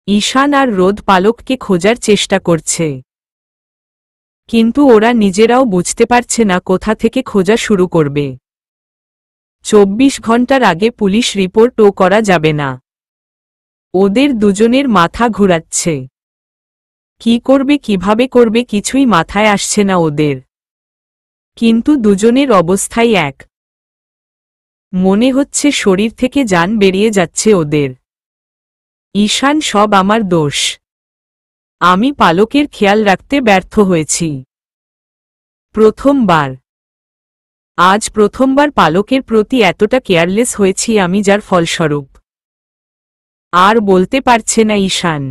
ঈশান আর রোদ পালককে খোঁজার চেষ্টা করছে, কিন্তু ওরা নিজেরাও বুঝতে পারছে না কোথা থেকে খোঁজা শুরু করবে। 24 ঘন্টার আগে পুলিশ রিপোর্টও করা যাবে না। ওদের দুজনের মাথা ঘুরাচ্ছে। কি করবে কিভাবে করবে কিছুই মাথায় আসছে না ওদের। কিন্তু দুজনের অবস্থাই এক। মনে হচ্ছে শরীর থেকে জান বেরিয়ে যাচ্ছে ওদের। ঈশান, সব আমার দোষ। আমি পালকের খেয়াল রাখতে ব্যর্থ হয়েছি। প্রথমবার, আজ প্রথমবার পালকের প্রতি এতটা কেয়ারলেস হয়েছি আমি, যার ফলস্বরূপ আর বলতে পারছে না ঈশান।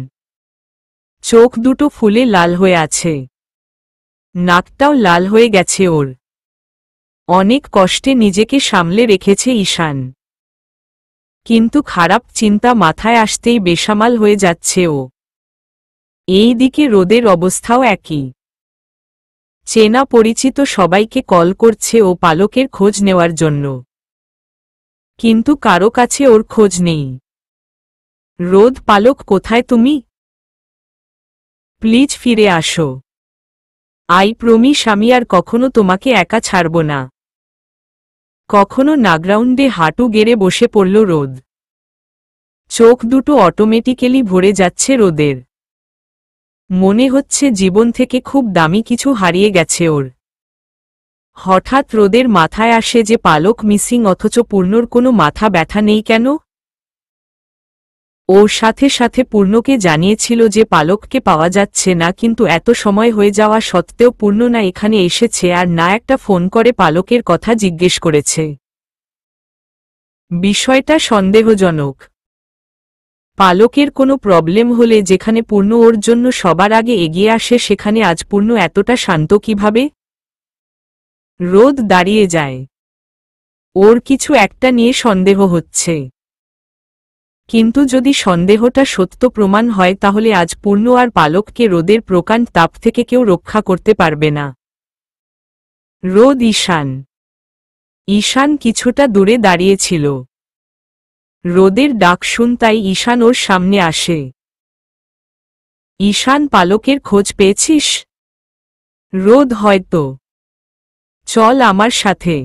চোখ দুটো ফুলে লাল হয়ে আছে, নাকটাও লাল হয়ে গেছে ওর। অনেক কষ্টে নিজেকে সামলে রেখেছে ঈশান, কিন্তু খারাপ চিন্তা মাথায় আসতেই বেসামাল হয়ে যাচ্ছে ও। এই দিকে রোদের অবস্থাও একই। চেনা পরিচিত সবাইকে কল করছে ও পালকের খোঁজ নেওয়ার জন্য, কিন্তু কারো কাছে ওর খোঁজ নেই। রোদ, পালক কোথায় তুমি? প্লিজ ফিরে আসো। আই প্রমিস আমি আর কখনো তোমাকে একা ছাড়ব না। কখনো না। গ্রাউন্ডে হাঁটু গেড়ে বসে পড়ল রোদ। চোখ দুটো অটোমেটিক্যালি ভরে যাচ্ছে রোদের। মনে হচ্ছে জীবন থেকে খুব দামি কিছু হারিয়ে গেছে ওর। হঠাৎ রোদের মাথায় আসে যে পালক মিসিং, অথচ পূর্ণর কোনো মাথা ব্যথা নেই কেন? ওর সাথে সাথে পূর্ণকে জানিয়েছিল যে পালককে পাওয়া যাচ্ছে না, কিন্তু এত সময় হয়ে যাওয়া সত্ত্বেও পূর্ণ না এখানে এসেছে আর না একটা ফোন করে পালকের কথা জিজ্ঞেস করেছে। বিষয়টা সন্দেহজনক। পালকের কোনো প্রবলেম হলে যেখানে পূর্ণ ওর জন্য সবার আগে এগিয়ে আসে, সেখানে আজ পূর্ণ এতটা শান্ত কিভাবে? রোদ দাঁড়িয়ে যায়। ওর কিছু একটা নিয়ে সন্দেহ হচ্ছে, কিন্তু যদি সন্দেহটা সত্য প্রমাণ হয় তাহলে আজ পূর্ণ আর পালককে রোদের প্রকাণ্ড তাপ থেকে কেউ রক্ষা করতে পারবে না। রোদ, ঈশান। ঈশান কিছুটা দূরে দাঁড়িয়েছিল। রোদের ডাক শুনতাই ঈশান ওর সামনে আসে। ঈশান, পালকের খোঁজ পেয়েছিস? রোদ, হয়তো। চল আমার সাথে।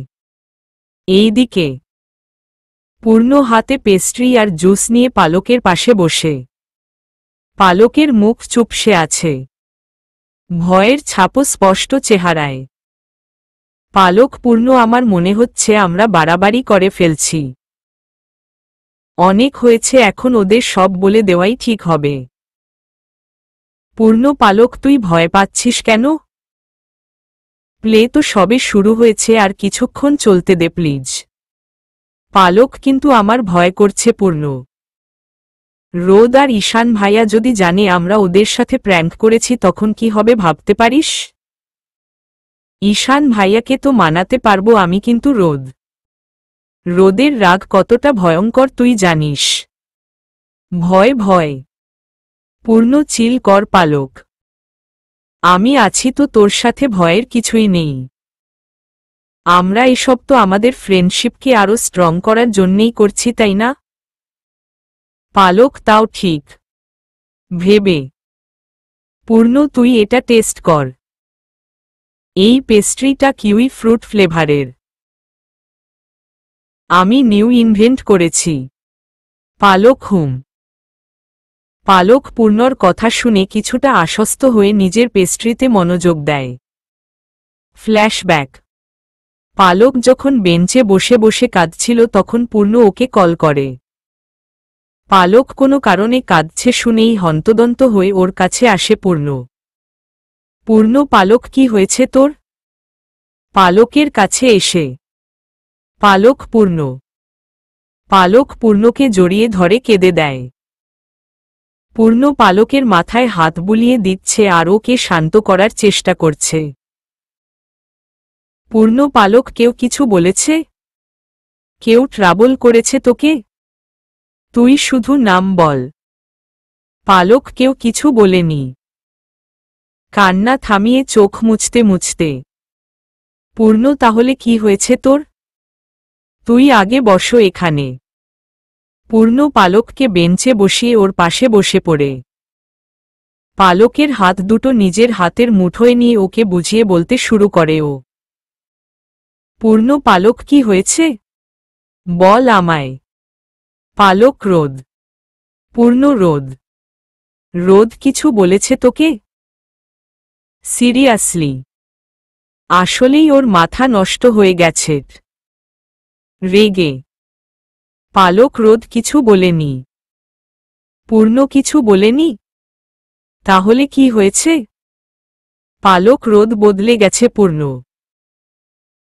এইদিকে। পূর্ণ হাতে পেস্ট্রি আর জুস নিয়ে পালকের পাশে বসে। পালকের মুখ চুপসে আছে, ভয়ের ছাপও স্পষ্ট চেহারায়। পালক, পূর্ণ, আমার মনে হচ্ছে আমরা বাড়াবাড়ি করে ফেলছি। অনেক হয়েছে, এখন ওদের সব বলে দেওয়াই ঠিক হবে। পূর্ণ, পালক, তুই ভয় পাচ্ছিস কেন? প্লে তো সবে শুরু হয়েছে, আর কিছুক্ষণ চলতে দে প্লিজ। পালক, কিন্তু আমার ভয় করছে পূর্ণ। রোদ আর ঈশান ভাইয়া যদি জানে আমরা ওদের সাথে প্র্যাঙ্ক করেছি তখন কি হবে ভাবতে পারিস? ঈশান ভাইয়াকে তো মানাতে পারবো আমি, কিন্তু রোদের রাগ কতটা ভয়ঙ্কর তুই জানিস। ভয় ভয়। পূর্ণ, চিল কর পালক। আমি আছি তো তোর সাথে, ভয়ের কিছুই নেই। আমরা এসব তো আমাদের ফ্রেন্ডশিপকে আরো স্ট্রং করার জন্যেই করছি, তাই না? পালক, তাও ঠিক। ভেবে। পূর্ণ, তুই এটা টেস্ট কর। এই পেস্ট্রিটা কিউই ফ্রুট ফ্লেভারের। আমি নিউ ইনভেন্ট করেছি। পালক, হুম। পালক পূর্ণর কথা শুনে কিছুটা আশ্বস্ত হয়ে নিজের পেস্ট্রিতে মনোযোগ দেয়। ফ্ল্যাশব্যাক। পালক যখন বেঞ্চে বসে বসে কাঁদছিল তখন পূর্ণ ওকে কল করে। পালক কোনো কারণে কাঁদছে শুনেই হন্তদন্ত হয়ে ওর কাছে আসে পূর্ণ। পূর্ণ, পালক, কি হয়েছে তোর? পালকের কাছে এসে। পালক, পূর্ণ। পালক পূর্ণকে জড়িয়ে ধরে কেঁদে দেয়। পূর্ণ পালকের মাথায় হাত বুলিয়ে দিচ্ছে আর ওকে শান্ত করার চেষ্টা করছে। পূর্ণ, পালক, কেউ কিছু বলেছে? কেউ ট্রাবল করেছে তোকে? তুই শুধু নাম বল। পালক, কেউ কিছু বলেনি। কান্না থামিয়ে চোখ মুছতে মুছতে। পূর্ণ, তাহলে কি হয়েছে তোর? তুই আগে বসো এখানে। পূর্ণ পালককে বেঞ্চে বসিয়ে ওর পাশে বসে পড়ে পালকের হাত দুটো নিজের হাতের মুঠোয় নিয়ে ওকে বুঝিয়ে বলতে শুরু করে ও। পূর্ণ পালক কি হয়েছে? বল আমায়। পালক রোদ। পূর্ণ রোদ। রোদ কিছু বলেছে তোকে? সিরিয়াসলি? আসলেই ওর মাথা নষ্ট হয়ে গেছে। রেগে পালক রোদ কিছু বলেনি। পূর্ণ কিছু বলেনি? তাহলে কি হয়েছে? পালক রোদ বদলে গেছে পূর্ণ।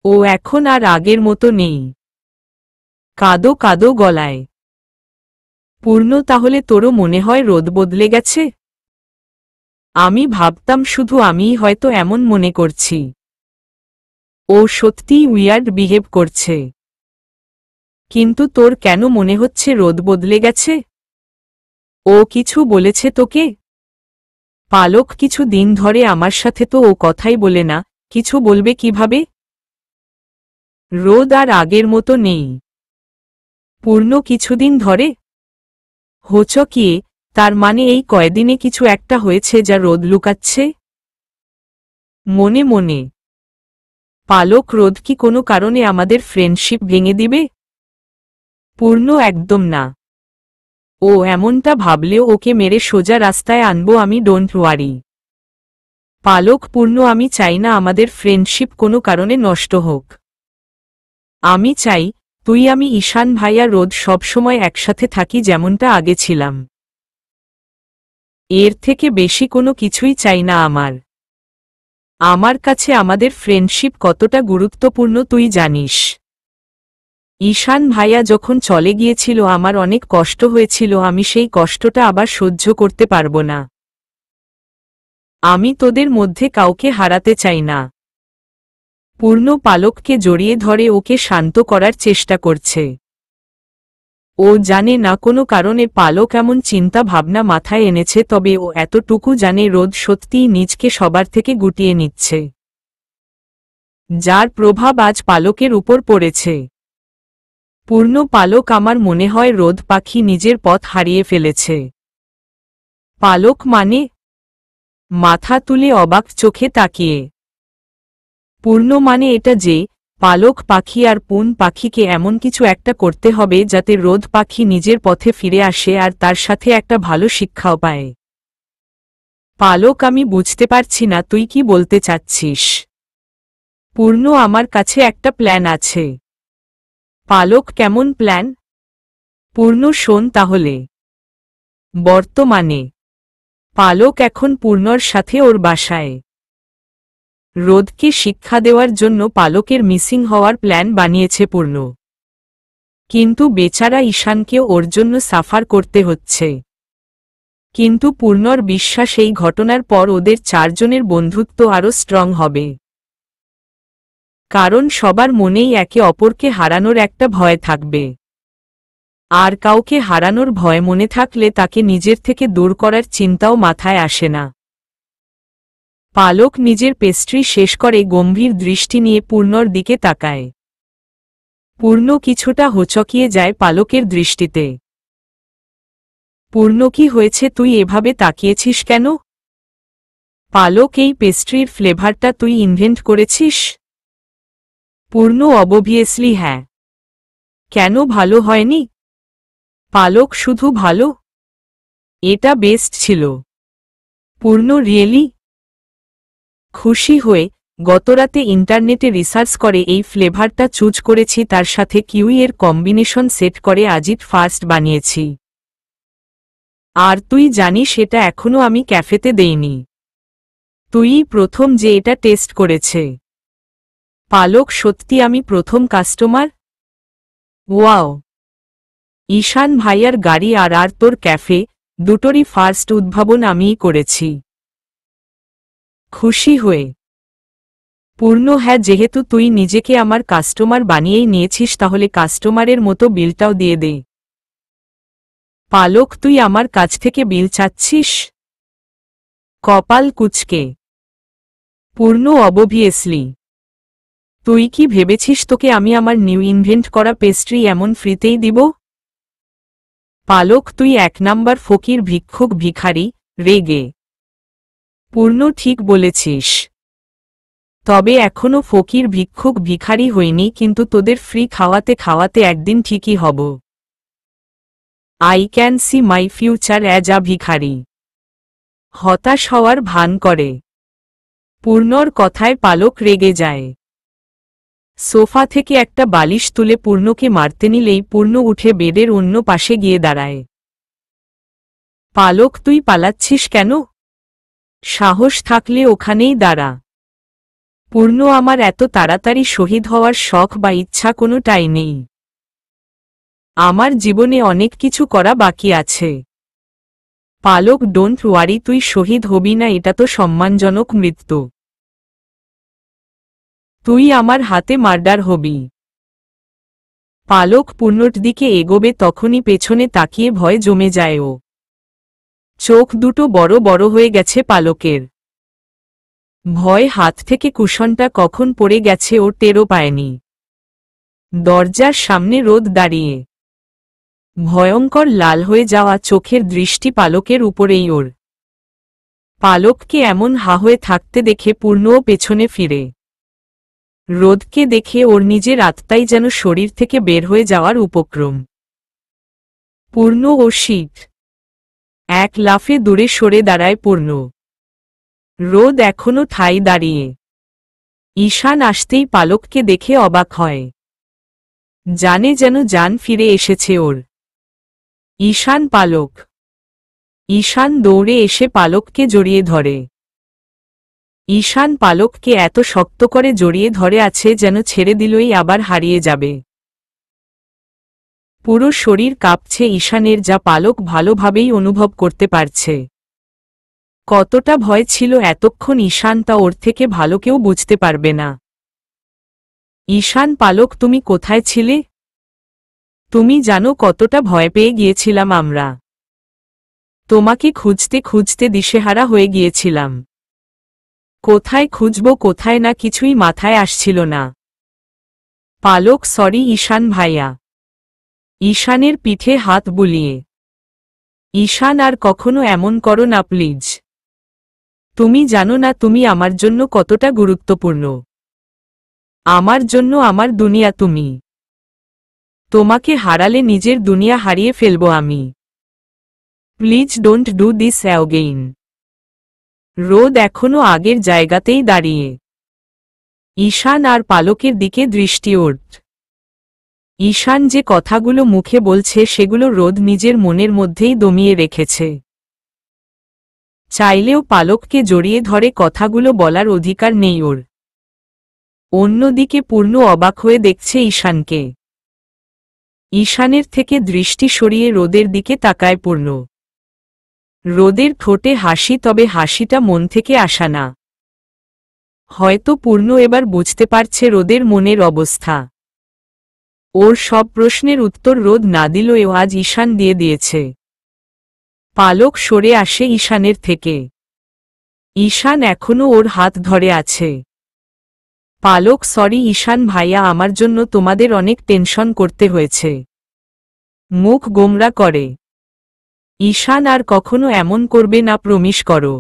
ও এখন আর আগের মতো নেই। কাদো কাদো গলায়। পূর্ণ তাহলে তোরও মনে হয় রোদ বদলে গেছে? আমি ভাবতাম শুধু আমিই হয়তো এমন মনে করছি। ও সত্যিই উইয়ার্ড বিহেভ করছে। কিন্তু তোর কেন মনে হচ্ছে রোদ বদলে গেছে? ও কিছু বলেছে তোকে? পালক কিছু দিন ধরে আমার সাথে তো ও কথাই বলে না, কিছু বলবে কিভাবে? রোদ আর আগের মতো নেই। পূর্ণ কিছুদিন ধরে? হোঁচকিয়ে, তার মানে এই কয়দিনে কিছু একটা হয়েছে যা রোদ লুকাচ্ছে? মনে মনে পালক রোদ কি কোনো কারণে আমাদের ফ্রেন্ডশিপ ভেঙে দিবে? পূর্ণ একদম না। ও এমনটা ভাবলেও ওকে মেরে সোজা রাস্তায় আনবো আমি, ডোন্ট ওয়ারি। পালক পূর্ণ আমি চাই না আমাদের ফ্রেন্ডশিপ কোনো কারণে নষ্ট হোক। আমি চাই তুই আমি ঈশান ভাইয়া রোদ সবসময় একসাথে থাকি যেমনটা আগে ছিলাম। এর থেকে বেশি কোনো কিছুই চাই না আমার। আমার কাছে আমাদের ফ্রেন্ডশিপ কতটা গুরুত্বপূর্ণ তুই জানিস। ঈশান ভাইয়া যখন চলে গিয়েছিল আমার অনেক কষ্ট হয়েছিল, আমি সেই কষ্টটা আবার সহ্য করতে পারবো না। আমি তোদের মধ্যে কাউকে হারাতে চাই না। পূর্ণ পালককে জড়িয়ে ধরে ওকে শান্ত করার চেষ্টা করছে। ও জানে না কোনো কারণে পালক এমন চিন্তা ভাবনা মাথায় এনেছে, তবে ও এতটুকু জানে রোদ সত্যিই নিজকে সবার থেকে গুটিয়ে নিচ্ছে, যার প্রভাব আজ পালকের উপর পড়েছে। পূর্ণ পালক আমার মনে হয় রোদ পাখি নিজের পথ হারিয়ে ফেলেছে। পালক মানে? মাথা তুলে অবাক চোখে তাকিয়ে। পূর্ণ মানে এটা যে পালক পাখি আর পুন পাখিকে এমন কিছু একটা করতে হবে যাতে রোদ পাখি নিজের পথে ফিরে আসে আর তার সাথে একটা ভালো শিক্ষাও পায়। পালক আমি বুঝতে পারছি না তুই কি বলতে চাচ্ছিস। পূর্ণ আমার কাছে একটা প্ল্যান আছে। পালক কেমন প্ল্যান? পূর্ণ শোন তাহলে। বর্তমানে পালক এখন পূর্ণর সাথে ওর বাসায়। রোদকে শিক্ষা দেওয়ার জন্য পালকের মিসিং হওয়ার প্ল্যান বানিয়েছে পূর্ণ। কিন্তু বেচারা ঈশানকেও ওর জন্য সাফার করতে হচ্ছে। কিন্তু পূর্ণর বিশ্বাস এই ঘটনার পর ওদের চারজনের বন্ধুত্ব আরও স্ট্রং হবে। কারণ সবার মনেই একে অপরকে হারানোর একটা ভয় থাকবে। আর কাউকে হারানোর ভয় মনে থাকলে তাকে নিজের থেকে দূর করার চিন্তাও মাথায় আসে না। পালক নিজের পেস্ট্রি শেষ করে গম্ভীর দৃষ্টি নিয়ে পূর্ণর দিকে তাকায়। পূর্ণ কিছুটা হোঁচকিয়ে যায় পালকের দৃষ্টিতে। পূর্ণ কি হয়েছে, তুই এভাবে তাকিয়েছিস কেন? পালক এই পেস্ট্রির ফ্লেভারটা তুই ইনভেন্ট করেছিস? পূর্ণ অবভিয়াসলি হ্যাঁ। কেন ভালো হয়নি? পালক শুধু ভালো? এটা বেস্ট ছিল। পূর্ণ রিয়েলি? খুশি হয়ে গতরাতে ইন্টারনেটে রিসার্চ করে এই ফ্লেভারটা চুজ করেছি, তার সাথে কিউই এর কম্বিনেশন সেট করে আজিত ফার্স্ট বানিয়েছি। আর তুই জানিস এটা এখনো আমি ক্যাফেতে দেইনি। তুইই প্রথম যে এটা টেস্ট করেছে। পালক সত্যি আমি প্রথম কাস্টমার? ওয়াও। ঈশান ভাইয়ার গাড়ি আর তোর ক্যাফে দুটোরই ফার্স্ট উদ্ভাবন আমিই করেছি। খুশি হয়ে পূর্ণ হ্যাঁ, যেহেতু তুই নিজেকে আমার কাস্টমার বানিয়েই নিয়েছিস তাহলে কাস্টমারের মতো বিলটাও দিয়ে দে। পালক তুই আমার কাছ থেকে বিল চাচ্ছিস? কপাল কুঁচকে পূর্ণ অবভিয়াসলি। তুই কি ভেবেছিস তোকে আমি আমার নিউ ইনভেন্ট করা পেস্ট্রি এমন ফ্রিতেই দিব? পালক তুই 1 নাম্বার ফকির ভিক্ষুক ভিখারি, রেগে। পূর্ণ ঠিক বলেছিস। তবে এখনো ফকির ভিক্ষুক ভিখারি হইনি, কিন্তু তোদের ফ্রি খাওয়াতে খাওয়াতে একদিন ঠিকই হব। I can see my future as a ভিখারি। হতাশ হওয়ার ভান করে। পূর্ণর কথায় পালক রেগে যায়। সোফা থেকে একটা বালিশ তুলে পূর্ণকে মারতে নিলেই পূর্ণ উঠে বেডের অন্য পাশে গিয়ে দাঁড়ায়। পালক তুই পালাচ্ছিস কেন? সাহস থাকলে ওখানেই দাঁড়া। পূর্ণ আমার এত তাড়াতাড়ি শহীদ হওয়ার শখ বা ইচ্ছা কোনোটাই নেই। আমার জীবনে অনেক কিছু করা বাকি আছে। পালক ডোন্ট ওয়ারি, তুই শহীদ হবি না, এটা তো সম্মানজনক মৃত্যু। তুই আমার হাতে মার্ডার হবি। পালক পূর্ণর দিকে এগোবে তখনই পেছনে তাকিয়ে ভয় জমে যায় ও। চোখ দুটো বড় বড় হয়ে গেছে পালকের। ভয় হাত থেকে কুশনটা কখন পড়ে গেছে ওর টেরও পায়নি। দরজার সামনে রোদ দাঁড়িয়ে। ভয়ঙ্কর লাল হয়ে যাওয়া চোখের দৃষ্টি পালকের উপরেই ওর। পালককে এমন হা হয়ে থাকতে দেখে পূর্ণও পেছনে ফিরে। রোদকে দেখে ওর নিজের আত্মাই যেন শরীর থেকে বের হয়ে যাওয়ার উপক্রম। পূর্ণ ও শীত। এক লাফে দূরে সরে দাঁড়ায় পূর্ণ। রোদ এখনো ঠাই দাঁড়িয়ে। ঈশান আসতেই পালককে দেখে অবাক হয়। জানে যেন জান ফিরে এসেছে ওর। ঈশান পালক। ঈশান দৌড়ে এসে পালককে জড়িয়ে ধরে। ঈশান পালককে এত শক্ত করে জড়িয়ে ধরে আছে যেন ছেড়ে দিলই আবার হারিয়ে যাবে। পুরো শরীর কাঁপছে ঈশানের, যা পালক ভালোভাবেই অনুভব করতে পারছে। কতটা ভয় ছিল এতক্ষণ ঈশান তা ওর থেকে ভালো কেউ বুঝতে পারবে না। ঈশান পালক তুমি কোথায় ছিলে? তুমি জানো কতটা ভয় পেয়ে গিয়েছিলাম আমরা। তোমাকে খুঁজতে খুঁজতে দিশেহারা হয়ে গিয়েছিলাম। কোথায় খুঁজব কোথায় না কিছুই মাথায় আসছিল না। পালক সরি ঈশান ভাইয়া। ঈশানের পিঠে হাত বুলিয়ে। ঈশান আর কখনো এমন করো না প্লিজ। তুমি জানো না তুমি আমার জন্য কতটা গুরুত্বপূর্ণ। আমার জন্য আমার দুনিয়া তুমি। তোমাকে হারালে নিজের দুনিয়া হারিয়ে ফেলব আমি। Please don't do this again. রোদ এখনো আগের জায়গাতেই দাঁড়িয়ে। ঈশান আর পালকের দিকে দৃষ্টি ওঠ। ঈশান যে কথাগুলো মুখে বলছে সেগুলো রোদ নিজের মনের মধ্যেই দমিয়ে রেখেছে। চাইলেও পালককে জড়িয়ে ধরে কথাগুলো বলার অধিকার নেই ওর। অন্যদিকে পূর্ণ অবাক হয়ে দেখছে ঈশানকে। ঈশানের থেকে দৃষ্টি সরিয়ে রোদের দিকে তাকায় পূর্ণ। রোদের ঠোঁটে হাসি, তবে হাসিটা মন থেকে আসা না। হয়তো পূর্ণ এবার বুঝতে পারছে রোদের মনের অবস্থা। ওর সব প্রশ্নের উত্তর রোদ না দিলেও আজ ঈশান দিয়ে দিয়েছে। পালক সরে আসে ঈশানের থেকে। ঈশান এখনো ওর হাত ধরে আছে। পালক সরি ঈশান ভাইয়া, আমার জন্য তোমাদের অনেক টেনশন করতে হয়েছে। মুখ গোমরা করে। ঈশান আর কখনো এমন করবে না, প্রমিস করো।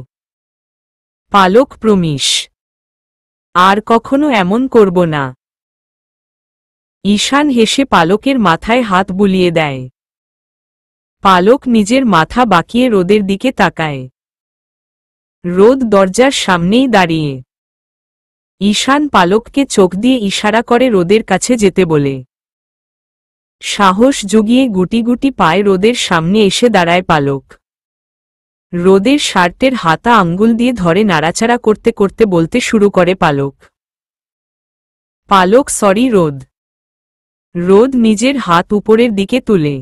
পালক প্রমিস। আর কখনো এমন করব না। ঈশান হেসে পালকের মাথায় হাত বুলিয়ে দেয়। পালক নিজের মাথা বাঁকিয়ে রোদের দিকে তাকায়। রোদ দরজার সামনেই দাঁড়িয়ে। ঈশান পালককে চোখ দিয়ে ইশারা করে রোদের কাছে যেতে বলে। সাহস জুগিয়ে গুটি গুটি পায়ে রোদের সামনে এসে দাঁড়ায় পালক। রোদের শার্টের হাতা আঙ্গুল দিয়ে ধরে নাড়াচাড়া করতে করতে বলতে শুরু করে পালক। পালক সরি রোদ। রোদ নিজের হাত উপরের দিকে তুলে।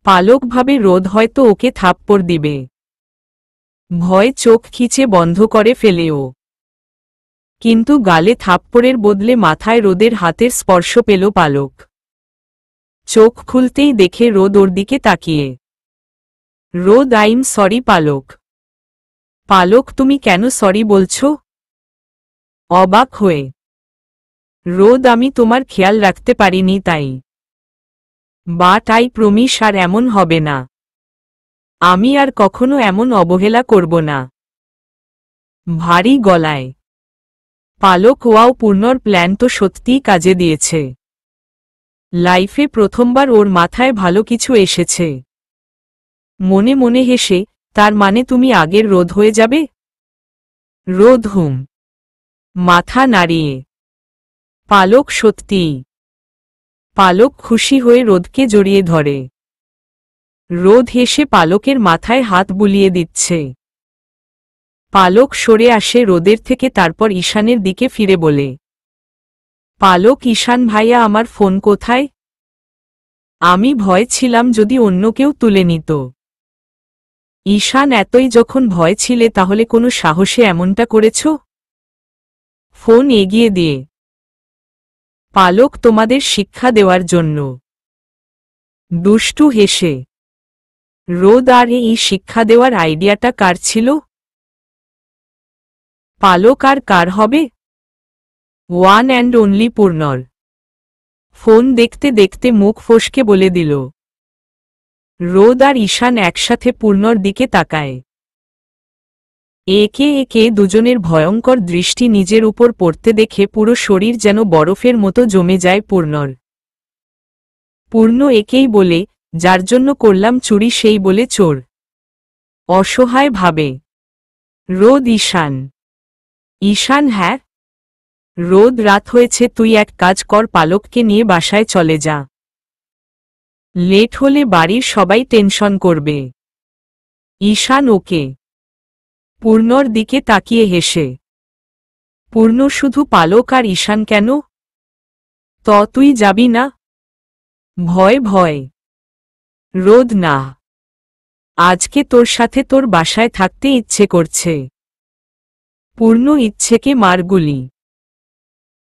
পালক ভাবে রোদ হয়তো ওকে থাপ্পড় দিবে। ভয় চোখ খিচে বন্ধ করে ফেলেও। কিন্তু গালে থাপ্পড়ের বদলে মাথায় রোদের হাতের স্পর্শ পেল পালক। চোখ খুলতেই দেখে রোদ ওর দিকে তাকিয়ে। রোদ আইম সরি পালক। পালক তুমি কেন সরি বলছো? অবাক হয়ে। রোদ আমি তোমার খেয়াল রাখতে পারিনি তাই। বাট আই প্রমিস আর এমন হবে না। আমি আর কখনো এমন অবহেলা করব না। ভারী গলায়। পালক ওয়াও, পূর্ণর প্ল্যান তো সত্যিই কাজে দিয়েছে। লাইফে প্রথমবার ওর মাথায় ভালো কিছু এসেছে। মনে মনে হেসে, তার মানে তুমি আগের রোদ হয়ে যাবে? রোদ হুম। মাথা নাড়িয়ে। পালক সত্যিই। পালক খুশি হয়ে রোদকে জড়িয়ে ধরে। রোদ হেসে পালকের মাথায় হাত বুলিয়ে দিচ্ছে। পালক সরে আসে রোদের থেকে, তারপর ঈশানের দিকে ফিরে বলে, পালক, ঈশান ভাইয়া আমার ফোন কোথায়? আমি ভয় ছিলাম যদি অন্য কেউ তুলে নিত। ঈশান, এতই যখন ভয় ছিলে তাহলে কোনো সাহসে এমনটা করেছ? ফোন এগিয়ে দিয়ে। পালক, তোমাদের শিক্ষা দেওয়ার জন্য। দুষ্টু হেসে। রোদ, আর এই শিক্ষা দেওয়ার আইডিয়াটা কার ছিল? পালক, আর কার হবে? ওয়ান অ্যান্ড অনলি পূর্ণর। ফোন দেখতে দেখতে মুখ ফসকে বলে দিল। রোদ আর ঈশান একসাথে পূর্ণর দিকে তাকায়। একে একে দুজনের ভয়ঙ্কর দৃষ্টি নিজের উপর পড়তে দেখে পুরো শরীর যেন বরফের মতো জমে যায় পূর্ণর। পূর্ণ একেই বলে, যার জন্য করলাম চুরি সেই বলে চোর। অসহায় ভাবে। রোদ ঈশান। ঈশান, হ্যাঁ। রোদ, রাত হয়েছে, তুই এক কাজ কর, পালককে নিয়ে বাসায় চলে যা। লেট হলে বাড়ির সবাই টেনশন করবে। ঈশান, ওকে। পূর্ণর দিকে তাকিয়ে হেসে। পূর্ণ, শুধু পালক আর ঈশান কেন? তুই যাবি না? ভয় ভয়। রোদ, না। আজকে তোর সাথে তোর বাসায় থাকতে ইচ্ছে করছে। পূর্ণ, ইচ্ছেকে মারগুলি।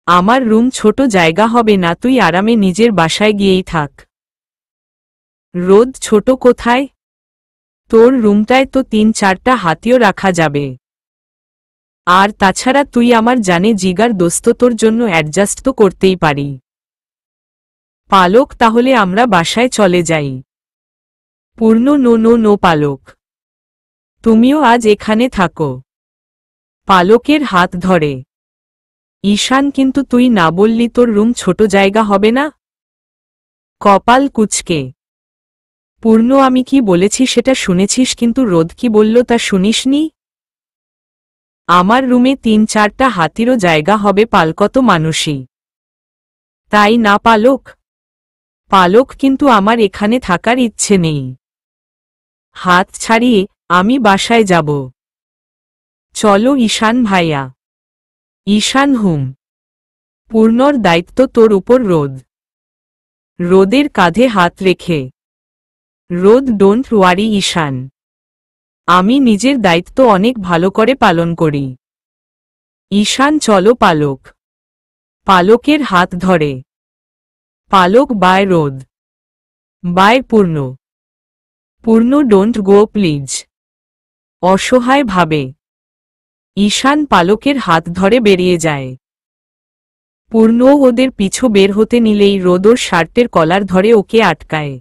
আমার রুম ছোট জায়গা হবে না, তুই আরামে নিজের বাসায় গিয়েই থাক। রোদ, ছোট কোথায়? তোর রুমটায় তো 3-4টা হাতিও রাখা যাবে। আর তাছাড়া তুই আমার জানে জিগার দোস্ত, তোর জন্য অ্যাডজাস্ট তো করতেই পারি। পালক, তাহলে আমরা বাসায় চলে যাই। পূর্ণ, নো নো নো পালক। তুমিও আজ এখানে থাকো। পালকের হাত ধরে। ঈশান, কিন্তু তুই না বললি তোর রুম ছোট জায়গা হবে না? কপাল কুঁচকে। পূর্ণ, আমি কি বলেছি সেটা শুনেছিস, কিন্তু রোদ কি বলল তা শুনিসনি? আমার রুমে 3-4টা হাতিরও জায়গা হবে, পালকত মানুষই। তাই না পালক? পালক, কিন্তু আমার এখানে থাকার ইচ্ছে নেই। হাত ছাড়িয়ে, আমি বাসায় যাব। চলো ঈশান ভাইয়া। ঈশান, হুম। পূর্ণর দায়িত্ব তোর উপর রোদ। রোদের কাঁধে হাত রেখে। রোদ, ডোন্ট ওয়ারি ঈশান। আমি নিজের দায়িত্ব অনেক ভালো করে পালন করি। ঈশান, চলো পালক। পালকের হাত ধরে। পালক, বাই রোদ। বাই পূর্ণ। পূর্ণ, ডোন্ট গো প্লিজ। অসহায় ভাবে। ঈশান পালকের হাত ধরে বেরিয়ে যায়। পূর্ণ ওদের পিছু বের হতে নিলেই রোদ ওর শার্টের কলার ধরে ওকে আটকায়।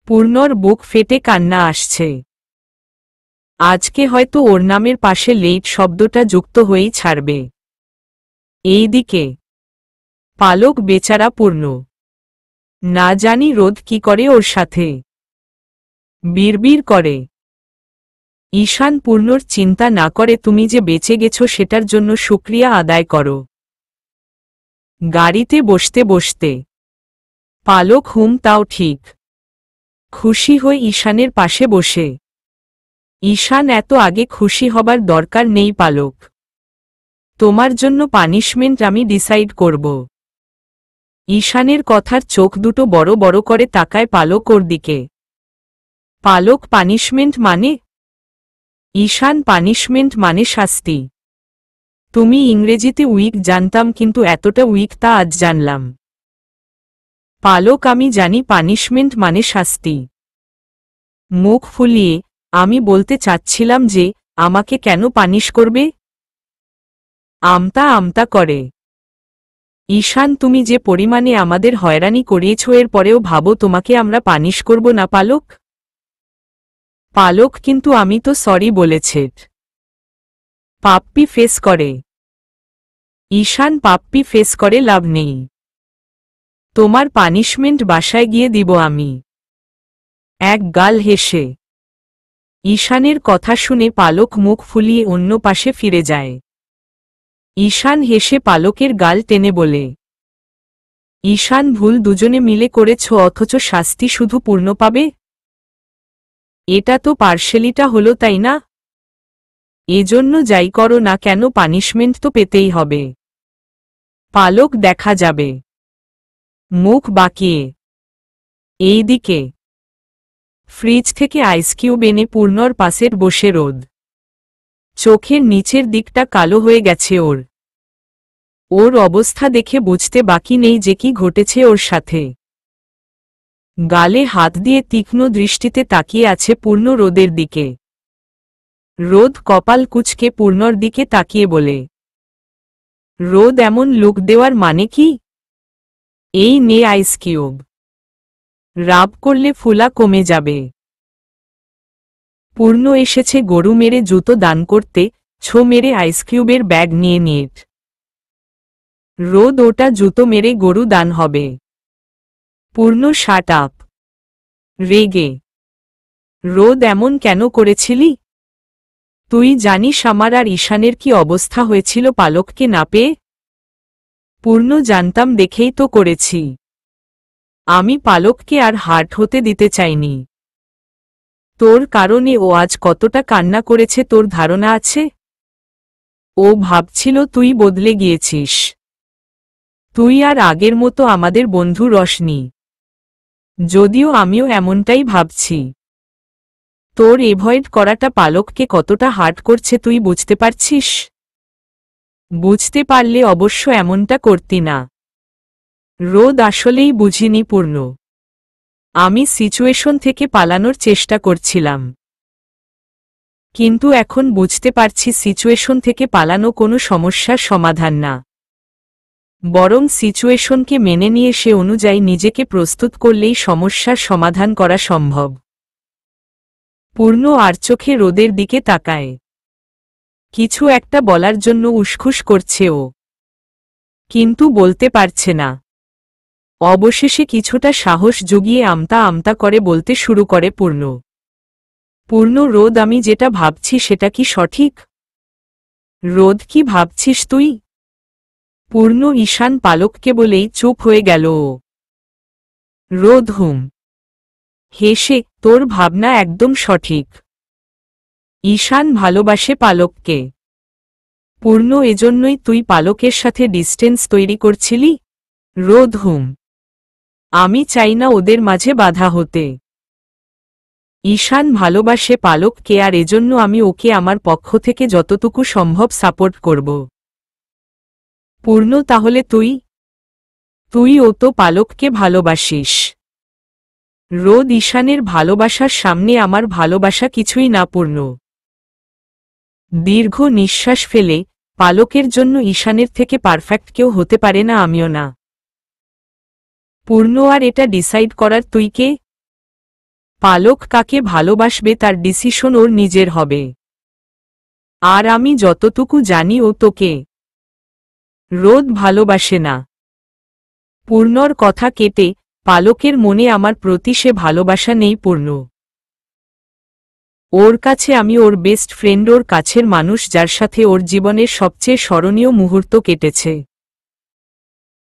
পূর্ণর বুক ফেটে কান্না আসছে। আজকে হয়তো ওর নামের পাশে লেট শব্দটা যুক্ত হয়েই ছাড়বে। এইদিকে পালক, বেচারা পূর্ণ। না জানি রোদ কি করে ওর সাথে। বিড়বিড় করে। ঈশান, পূর্ণর চিন্তা না করে তুমি যে বেঁচে গেছো সেটার জন্য শুকরিয়া আদায় করো। গাড়িতে বসতে বসতে। পালক, হুম, তাও ঠিক। খুশি হয়ে ঈশানের পাশে বসে। ঈশান, এত আগে খুশি হবার দরকার নেই পালক। তোমার জন্য পানিশমেন্ট আমি ডিসাইড করব। ঈশানের কথার চোখ দুটো বড় বড় করে তাকায় পালক ওর দিকে। পালক, পানিশমেন্ট মানে? ঈশান, পানিশমেন্ট মানে শাস্তি। তুমি ইংরেজিতে উইক জানতাম, কিন্তু এতটা উইক তা আজ জানলাম। পালক, আমি জানি পানিশমেন্ট মানে শাস্তি। মুখ ফুলিয়ে, আমি বলতে চাচ্ছিলাম যে, আমাকে কেন পানিশ করবে? আমতা আমতা করে। ঈশান, তুমি যে পরিমাণে আমাদের হয়রানি করিয়েছ এর পরেও ভাবো তোমাকে আমরা পানিশ করব না পালক? পালক, কিন্তু আমি তো সরি বলেছে। পাপ্পি ফেস করে। ঈশান, পাপ্পি ফেস করে লাভ নেই। তোমার পানিশমেন্ট বাসায় গিয়ে দিব আমি। এক গাল হেসে। ঈশানের কথা শুনে পালক মুখ ফুলিয়ে অন্য পাশে ফিরে যায়। ঈশান হেসে পালকের গাল টেনে বলে, ঈশান, ভুল দুজনে মিলে করেছ, অথচ শাস্তি শুধু পূর্ণ পাবে? এটা তো পার্শেলিটা হলো, তাই না? এজন্য যাই করো না কেন পানিশমেন্ট তো পেতেই হবে। পালক, দেখা যাবে। মুখ বাঁকিয়ে। এইদিকে ফ্রিজ থেকে আইসকিউব এনে পূর্ণর পাশের বসে রোদ। চোখের নিচের দিকটা কালো হয়ে গেছে ওর। ওর অবস্থা দেখে বুঝতে বাকি নেই যে কি ঘটেছে ওর সাথে। গালে হাত দিয়ে তীক্ষ্ণ দৃষ্টিতে তাকিয়ে আছে পূর্ণ রোদের দিকে। রোদ কপাল কুঁচকে পূর্ণর দিকে তাকিয়ে বলে, রোদ, এমন লুক দেওয়ার মানে কি? এই নে আইসকিউব। রাব করলে ফুলা কমে যাবে। পূর্ণ এসেছে গরু মেরে জুতো দান করতে, ছো মেরে আইসকিউবের ব্যাগ নিয়ে নিট। রোদ, ওটা জুতো মেরে গরু দান হবে। পূর্ণ শাট আপ। রেগে। রোদ, এমন কেন করেছিলি? তুই জানিস আমার আর ঈশানের কি অবস্থা হয়েছিল পালককে না পেয়ে? পূর্ণ, জানতাম দেখেই তো করেছি। আমি পালককে আর হার্ট হতে দিতে চাইনি। তোর কারণে ও আজ কতটা কান্না করেছে তোর ধারণা আছে? ও ভাবছিল তুই বদলে গিয়েছিস। তুই আর আগের মতো আমাদের বন্ধু রসনি। যদিও আমিও এমনটাই ভাবছি। তোর এভয়েড করাটা পালককে কতটা হার্ট করছে তুই বুঝতে পারছিস? বুঝতে পারলে অবশ্য এমনটা করতি না। রোদ, আসলেই বুঝিনি পূর্ণ। আমি সিচুয়েশন থেকে পালানোর চেষ্টা করছিলাম। কিন্তু এখন বুঝতে পারছি সিচুয়েশন থেকে পালানো কোনো সমস্যার সমাধান না। বরং সিচুয়েশনকে মেনে নিয়ে সে অনুযায়ী নিজেকে প্রস্তুত করলেই সমস্যার সমাধান করা সম্ভব। পূর্ণ আর চোখে রোদের দিকে তাকায়। কিছু একটা বলার জন্য উসখুস করছে ও, কিন্তু বলতে পারছে না। অবশেষে কিছুটা সাহস জুগিয়ে আমতা আমতা করে বলতে শুরু করে পূর্ণ। পূর্ণ, রোদ, আমি যেটা ভাবছি সেটা কি সঠিক? রোদ, কি ভাবছিস তুই? পূর্ণ ঈশান পালককে বলেই চুপ হয়ে গেল ও। রোদ হেসে, তোর ভাবনা একদম সঠিক। ঈশান ভালোবাসে পালককে। পূর্ণ, এজন্যই তুই পালকের সাথে ডিস্টেন্স তৈরি করছিলি? রোদ আমি চাই না ওদের মাঝে বাধা হতে। ঈশান ভালোবাসে পালককে আর এজন্য আমি ওকে আমার পক্ষ থেকে যতটুকু সম্ভব সাপোর্ট করব। পূর্ণ, তাহলে তুইও তো পালককে ভালোবাসিস। রোদ, ঈশানের ভালোবাসার সামনে আমার ভালোবাসা কিছুই না পূর্ণ। দীর্ঘ নিঃশ্বাস ফেলে, পালকের জন্য ঈশানের থেকে পারফেক্ট কেউ হতে পারে না, আমিও না। পূর্ণ, আর এটা ডিসাইড করার তুই কে? পালক কাকে ভালোবাসবে তার ডিসিশন ওর নিজের হবে। আর আমি যতটুকু জানি ও তোকে। রোদ ভালোবাসে না। পূর্ণর কথা কেটে, পালকের মনে আমার প্রতি সে ভালোবাসা নেই পূর্ণ। ওর কাছে আমি ওর বেস্ট ফ্রেন্ড, ওর কাছের মানুষ, যার সাথে ওর জীবনের সবচেয়ে স্মরণীয় মুহূর্ত কেটেছে।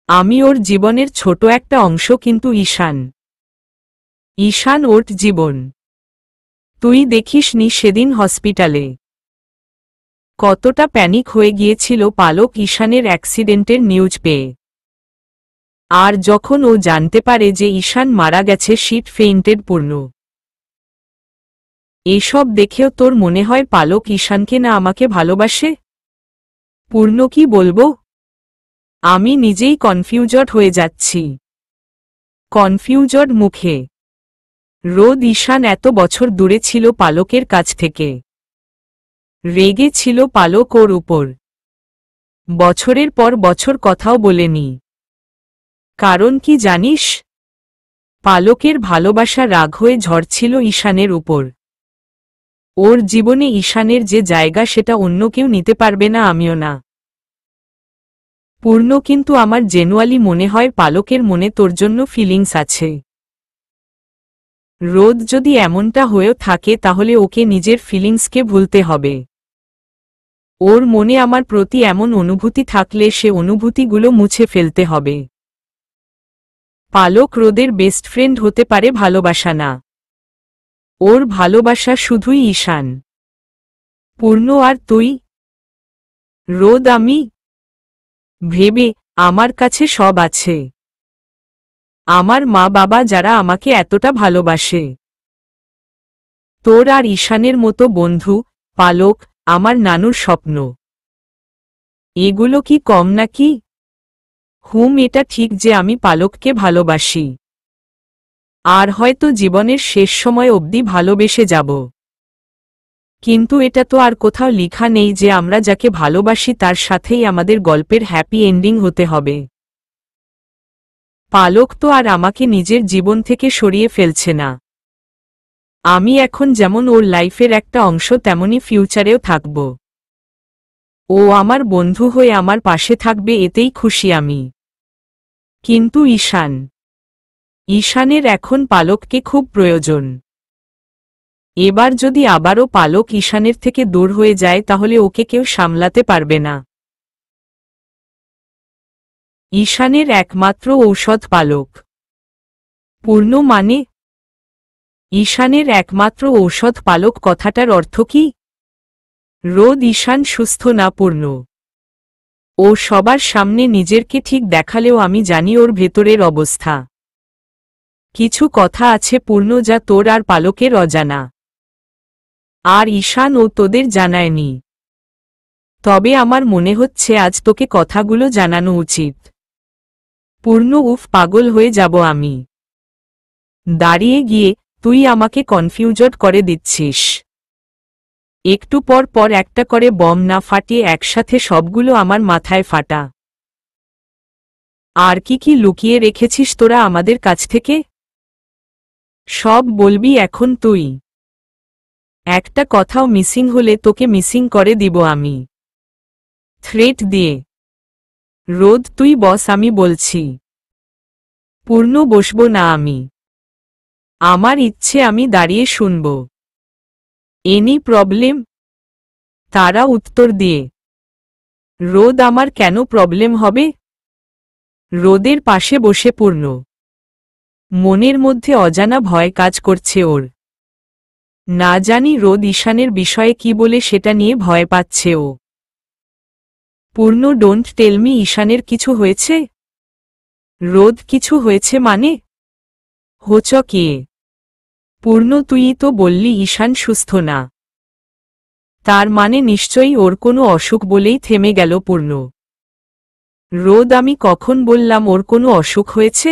আমি ওর জীবনের ছোট একটা অংশ, কিন্তু ঈশান ওর জীবন। তুই দেখিসনি সেদিন হসপিটালে কতটা প্যানিক হয়ে গিয়েছিল পালক ঈশানের অ্যাক্সিডেন্টের নিউজ পেয়ে। আর যখন ও জানতে পারে যে ঈশান মারা গেছে, শিট ফেইন্টেড পূর্ণ। এসব দেখেও তোর মনে হয় পালক ঈশানকে না আমাকে ভালোবাসে? পূর্ণ, কি বলবো? আমি নিজেই কনফিউজড হয়ে যাচ্ছি। কনফিউজড মুখে রোদ, ঈশান এত বছর দূরে ছিল পালকের কাছ থেকে। রেগে ছিল পালক ওর উপর। বছরের পর বছর কথাও বলেনি। কারণ কি জানিস? পালকের ভালোবাসা রাগ হয়ে ঝরছিল ঈশানের উপর। ওর জীবনে ঈশানের যে জায়গা সেটা অন্য কেউ নিতে পারবে না, আমিও না। পূর্ণ, কিন্তু আমার জেনুয়ালি মনে হয় পালকের মনে তোর জন্য ফিলিংস আছে। রোদ যদি এমনটা হয়েও থাকে তাহলে ওকে নিজের ফিলিংসকে ভুলতে হবে। ওর মনে আমার প্রতি এমন অনুভূতি থাকলে সে অনুভূতিগুলো মুছে ফেলতে হবে। পালক রোদের বেস্ট ফ্রেন্ড হতে পারে, ভালোবাসা না। ওর ভালোবাসা শুধুই ঈশান। পূর্ণ আর তুই। রোদ, আমি ভেবে আমার কাছে সব আছে। আমার মা বাবা যারা আমাকে এতটা ভালোবাসে। তোর আর ঈশানের মতো বন্ধু, পালক, আমার নানুর স্বপ্ন। এগুলো কি কম নাকি? এটা ঠিক যে আমি পালককে ভালোবাসি। আর হয়তো জীবনের শেষ সময় অবধি ভালোবেসে যাব। কিন্তু এটা তো আর কোথাও লেখা নেই যে আমরা যাকে ভালোবাসি তার সাথেই আমাদের গল্পের হ্যাপি এন্ডিং হতে হবে। পালক তো আর আমাকে নিজের জীবন থেকে সরিয়ে ফেলছে না। আমি এখন যেমন ওর লাইফের একটা অংশ তেমনি ফিউচারেও থাকব। ও আমার বন্ধু হয়ে আমার পাশে থাকবে, এতেই খুশি আমি। কিন্তু ঈশানের এখন পালককে খুব প্রয়োজন। এবার যদি আবারও পালক ঈশানের থেকে দূর হয়ে যায় তাহলে ওকে কেউ সামলাতে পারবে না। ঈশানের একমাত্র ঔষধ পালক। পূর্ণ, মানে? ঈশানের একমাত্র ঔষধ পালক কথাটার অর্থ কি? রোদ, ঈশান সুস্থ না পূর্ণ। ও সবার সামনে নিজেরকে ঠিক দেখালেও আমি জানি ওর ভেতরের অবস্থা। কিছু কথা আছে পূর্ণ যা তোর আর পালকের অজানা। আর ঈশান ও তোদের জানায়নি। তবে আমার মনে হচ্ছে আজ তোকে কথাগুলো জানানো উচিত। পূর্ণ, পাগল হয়ে যাব আমি। দাঁড়িয়ে গিয়ে তুই আমাকে কনফিউজড করে দিচ্ছিস। একটু পর পর একটা করে বম না ফাটিয়ে একসাথে সবগুলো আমার মাথায় ফাটা। আর কি কি লুকিয়ে রেখেছিস তোরা আমাদের কাছ থেকে? সব বলবি এখন তুই। একটা কথাও মিসিং হলে তোকে মিসিং করে দিব আমি। থ্রেট দিয়ে। রোদ, তুই বস, আমি বলছি। পূর্ণ, বসবো না আমি। আমার ইচ্ছে আমি দাঁড়িয়ে শুনব। Any problem? তারা উত্তর দিয়ে। রোদ, আমার কেন প্রবলেম হবে? রোদের পাশে বসে পূর্ণ। মনের মধ্যে অজানা ভয় কাজ করছে ওর। না জানি রোদ ঈশানের বিষয়ে কি বলে সেটা নিয়ে ভয় পাচ্ছে ও। পূর্ণ, ডোন্ট টেল মি ঈশানের কিছু হয়েছে? রোদ, কিছু হয়েছে মানে? কে? পূর্ণ, তুই তো বললি ঈশান সুস্থ না। তার মানে নিশ্চয়ই ওর কোনো অসুখ বলেই থেমে গেল পূর্ণ। রোদ, আমি কখন বললাম ওর কোনো অসুখ হয়েছে?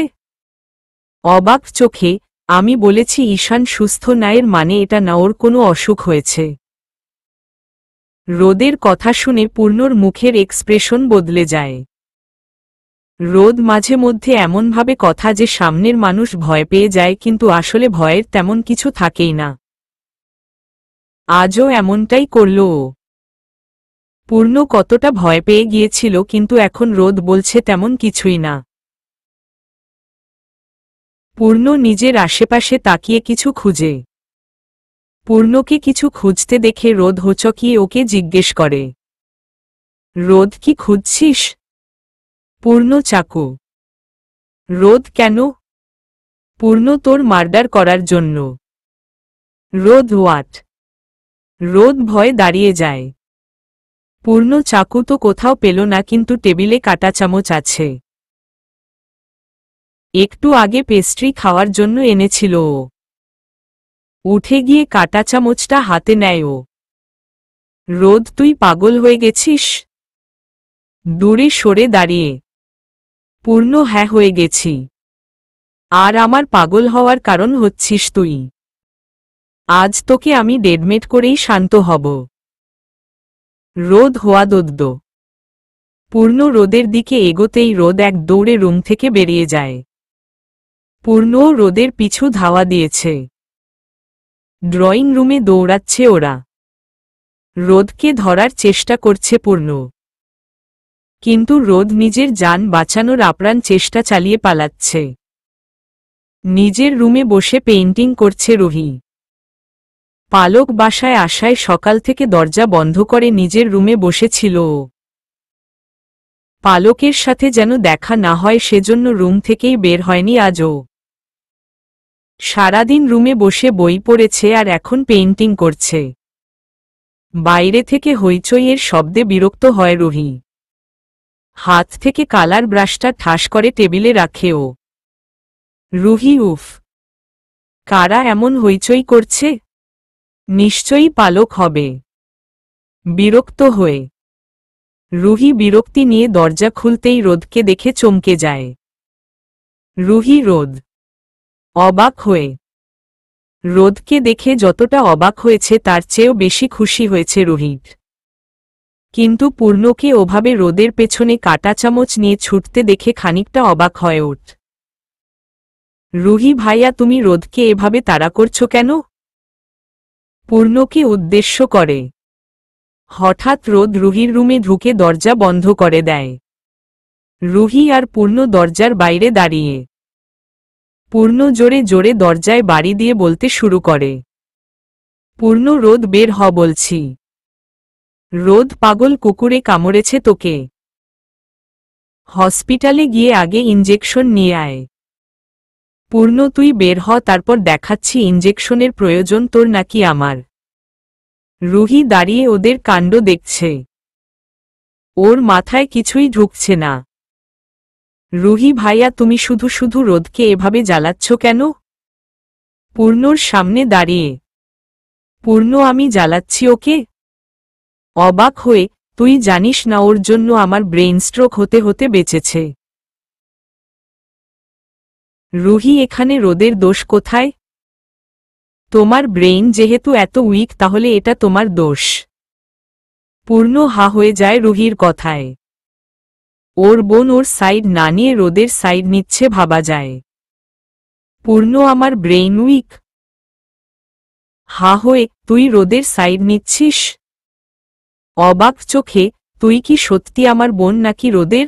অবাক চোখে আমি বলেছি ঈশান সুস্থ না, এর মানে এটা না ওর কোনো অসুখ হয়েছে। রোদের কথা শুনে পূর্ণর মুখের এক্সপ্রেশন বদলে যায়। রোদ মাঝে মধ্যে এমনভাবে কথা যে সামনের মানুষ ভয় পেয়ে যায়, কিন্তু আসলে ভয়ের তেমন কিছু থাকেই না। আজও এমনটাই করল ও। পূর্ণ কতটা ভয় পেয়ে গিয়েছিল, কিন্তু এখন রোদ বলছে তেমন কিছুই না। পূর্ণ নিজের আশেপাশে তাকিয়ে কিছু খুঁজে। পূর্ণকে কিছু খুঁজতে দেখে রোদ হোঁচকিয়ে ওকে জিজ্ঞেস করে, রোদ, কি খুঁজছিস? পূর্ণ, চাকু। রোদ, কেন? পূর্ণ, তোর মার্ডার করার জন্য। রোদ, হোয়াট? রোদ ভয়ে দাঁড়িয়ে যায়। পূর্ণ, চাকু তো কোথাও পেল না, কিন্তু টেবিলে কাঁটা চামচ আছে। একটু আগে পেস্ট্রি খাওয়ার জন্য এনেছিল ও। উঠে গিয়ে কাঁটা চামচটা হাতে নেয় ও। রোদ, তুই পাগল হয়ে গেছিস? দূরে সরে দাঁড়িয়ে। পূর্ণ, হ্যাঁ, হয়ে গেছি। আর আমার পাগল হওয়ার কারণ হচ্ছিস তুই। আজ তোকে আমি ডেডমেট করেই শান্ত হব। রোদ, হোয়াদদ্দ। পূর্ণ রোদের দিকে এগোতেই রোদ এক দৌড়ে রুম থেকে বেরিয়ে যায়। পূর্ণও রোদের পিছু ধাওয়া দিয়েছে। ড্রয়িং রুমে দৌড়াচ্ছে ওরা। রোদকে ধরার চেষ্টা করছে পূর্ণ, কিন্তু রোদ নিজের জান বাঁচানোর আপ্রাণ চেষ্টা চালিয়ে পালাচ্ছে। নিজের রুমে বসে পেইন্টিং করছে রুহি। পালক বাসায় আসায় সকাল থেকে দরজা বন্ধ করে নিজের রুমে বসেছিল ও। পালকের সাথে যেন দেখা না হয় সেজন্য রুম থেকেই বের হয়নি আজও। সারাদিন রুমে বসে বই পড়েছে আর এখন পেইন্টিং করছে। বাইরে থেকে হইচইয়ের শব্দে বিরক্ত হয় রুহি। হাত থেকে কালার ব্রাশটা ঠাস করে টেবিলে রাখে ও। রুহি উফ, কারা এমন হইচই করছে? নিশ্চয়ই পালক হবে। বিরক্ত হয়ে রুহি বিরক্তি নিয়ে দরজা খুলতেই রোদকে দেখে চমকে যায়। রুহি রোদ অবাক হয়ে রোদকে দেখে যতটা অবাক হয়েছে তার চেয়েও বেশি খুশি হয়েছে রুহির। কিন্তু পূর্ণকে ওভাবে রোদের পেছনে কাঁটা চামচ নিয়ে ছুটতে দেখে খানিকটা অবাক হয়ে ওঠ। রুহি ভাইয়া, তুমি রোদকে এভাবে তাড়া করছো কেন? পূর্ণকে উদ্দেশ্য করে হঠাৎ রোদ রুহির রুমে ঢুকে দরজা বন্ধ করে দেয়। রুহি আর পূর্ণ দরজার বাইরে দাঁড়িয়ে। পূর্ণ জোরে জোরে দরজায় বাড়ি দিয়ে বলতে শুরু করে, পূর্ণ রোদ বের হ বলছি। রোদ পাগল কুকুরে কামড়েছে তোকে। হসপিটালে গিয়ে আগে ইনজেকশন নিয়ে আয়। পূর্ণ তুই বের হ, তারপর দেখাচ্ছি ইনজেকশনের প্রয়োজন তোর নাকি আমার। রুহি দাঁড়িয়ে ওদের কাণ্ড দেখছে। ওর মাথায় কিছুই ঢুকছে না। রুহি ভাইয়া, তুমি শুধু শুধু রোদকে এভাবে জ্বালাচ্ছ কেন? পূর্ণর সামনে দাঁড়িয়ে। পূর্ণ, আমি জ্বালাচ্ছি ওকে? অবাক হয়ে, তুই জানিস না ওর জন্য আমার ব্রেইন স্ট্রোক হতে হতে বেঁচেছে। রুহি, এখানে রোদের দোষ কোথায়? তোমার ব্রেইন যেহেতু এত উইক তাহলে এটা তোমার দোষ। পূর্ণ হা হয়ে যায় রুহির কথায়। ওর বোন ওর সাইড না নিয়ে রোদের সাইড নিচ্ছে ভাবা যায়। পূর্ণ, আমার ব্রেইন উইক? হা হয়ে, তুই রোদের সাইড নিচ্ছিস? অবাক চোখে, তুই কি সত্যি আমার বোন নাকি রোদের?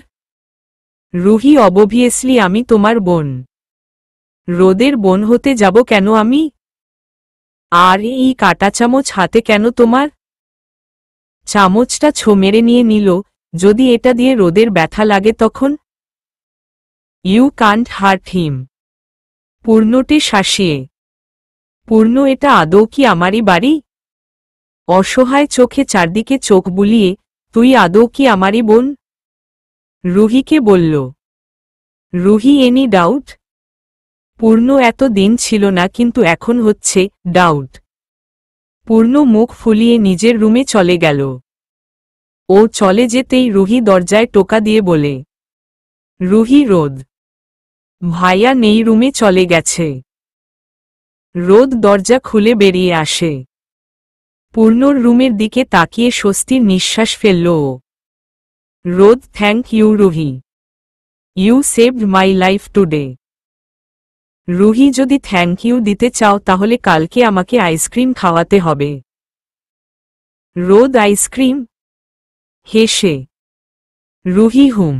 রুহি, অবভিয়াসলি আমি তোমার বোন। রোদের বোন হতে যাব কেন আমি? আর এই কাঁটা চামচ হাতে কেন তোমার? চামচটা ছো মেরে নিয়ে নিল, যদি এটা দিয়ে রোদের ব্যথা লাগে তখন? ইউ কান্ট হার্ট হিম। পূর্ণটে শাসিয়ে। পূর্ণ, এটা আদৌ কি আমারই বাড়ি? অসহায় চোখে চারদিকে চোখ বুলিয়ে, তুই আদৌ কি আমারই বোন? রুহিকে বলল। Ruhi, any doubt? পূর্ণ, এত দিন ছিল না কিন্তু এখন হচ্ছে ডাউট। পূর্ণ মুখ ফুলিয়ে নিজের রুমে চলে গেল। ও চলে যেতেই রুহি দরজায় টোকা দিয়ে বলে, রুহি, রোদ ভাইয়া নেই, রুমে চলে গেছে। রোদ দরজা খুলে বেরিয়ে আসে। পূর্ণর রুমের দিকে তাকিয়ে স্বস্তির নিঃশ্বাস ফেলল ও। রোদ, thank you Ruhi. You saved my life today. Ruhi, যদি থ্যাংক ইউ দিতে চাও তাহলে কালকে আমাকে আইসক্রিম খাওয়াতে হবে। রোদ, আইসক্রিম? হেসে রুহি, হুম।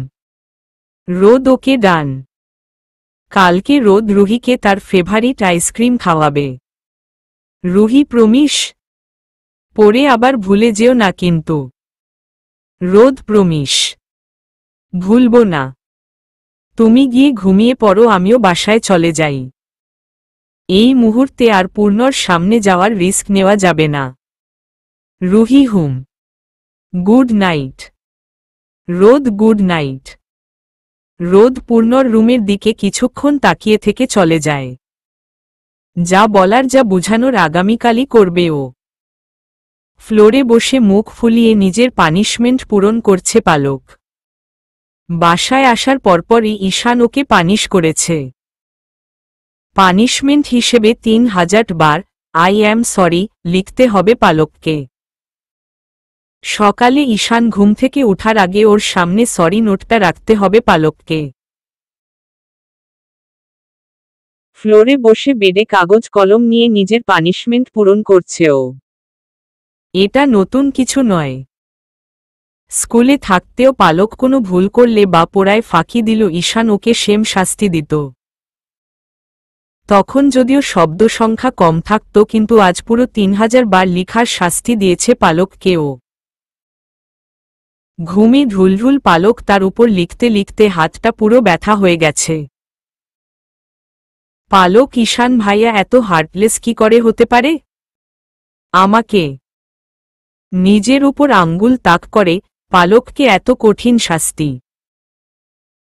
রোদ, ওকে ডান। কালকে রোদ রুহিকে তার ফেভারিট আইসক্রিম খাওয়াবে। রুহি, প্রমিস? পরে আবার ভুলে যেও না কিন্তু। রোদ, প্রমিস। ভুলব না। তুমি গিয়ে ঘুমিয়ে পড়ো, আমিও বাসায় চলে যাই। এই মুহূর্তে আর পূর্ণর সামনে যাওয়ার রিস্ক নেওয়া যাবে না। রুহি, হুম। Good night. Rod, good night. Rod পূর্ণর রুমের দিকে কিছুক্ষণ তাকিয়ে থেকে চলে যায়। যা বলার যা বুঝানোর আগামীকালই করবে ও। ফ্লোরে বসে মুখ ফুলিয়ে নিজের পানিশমেন্ট পূরণ করছে পালক। বাসায় আসার পরপরই ঈশান ওকে পানিশ করেছে। পানিশমেন্ট হিসেবে 3000 বার আই অ্যাম সরি লিখতে হবে পালককে। সকালে ঈশান ঘুম থেকে ওঠার আগে ওর সামনে সরি নোটটা রাখতে হবে পালককে। ফ্লোরে বসে বেডে কাগজ কলম নিয়ে নিজের পানিশমেন্ট পূরণ করছে ও। এটা নতুন কিছু নয়। স্কুলে থাকতেও পালক কোনো ভুল করলে বা পড়ায় ফাঁকি দিল ঈশান ওকে সেম শাস্তি দিত। তখন যদিও শব্দ সংখ্যা কম থাকত, কিন্তু আজ পুরো 3000 বার লিখার শাস্তি দিয়েছে পালককেও। ঘুমে ঢুলঢুল পালক তার উপর লিখতে লিখতে হাতটা পুরো ব্যথা হয়ে গেছে। পালক, ঈশান ভাইয়া এত হার্টলেস কি করে হতে পারে? আমাকে নিজের উপর আঙ্গুল তাক করে, পালককে এত কঠিন শাস্তি।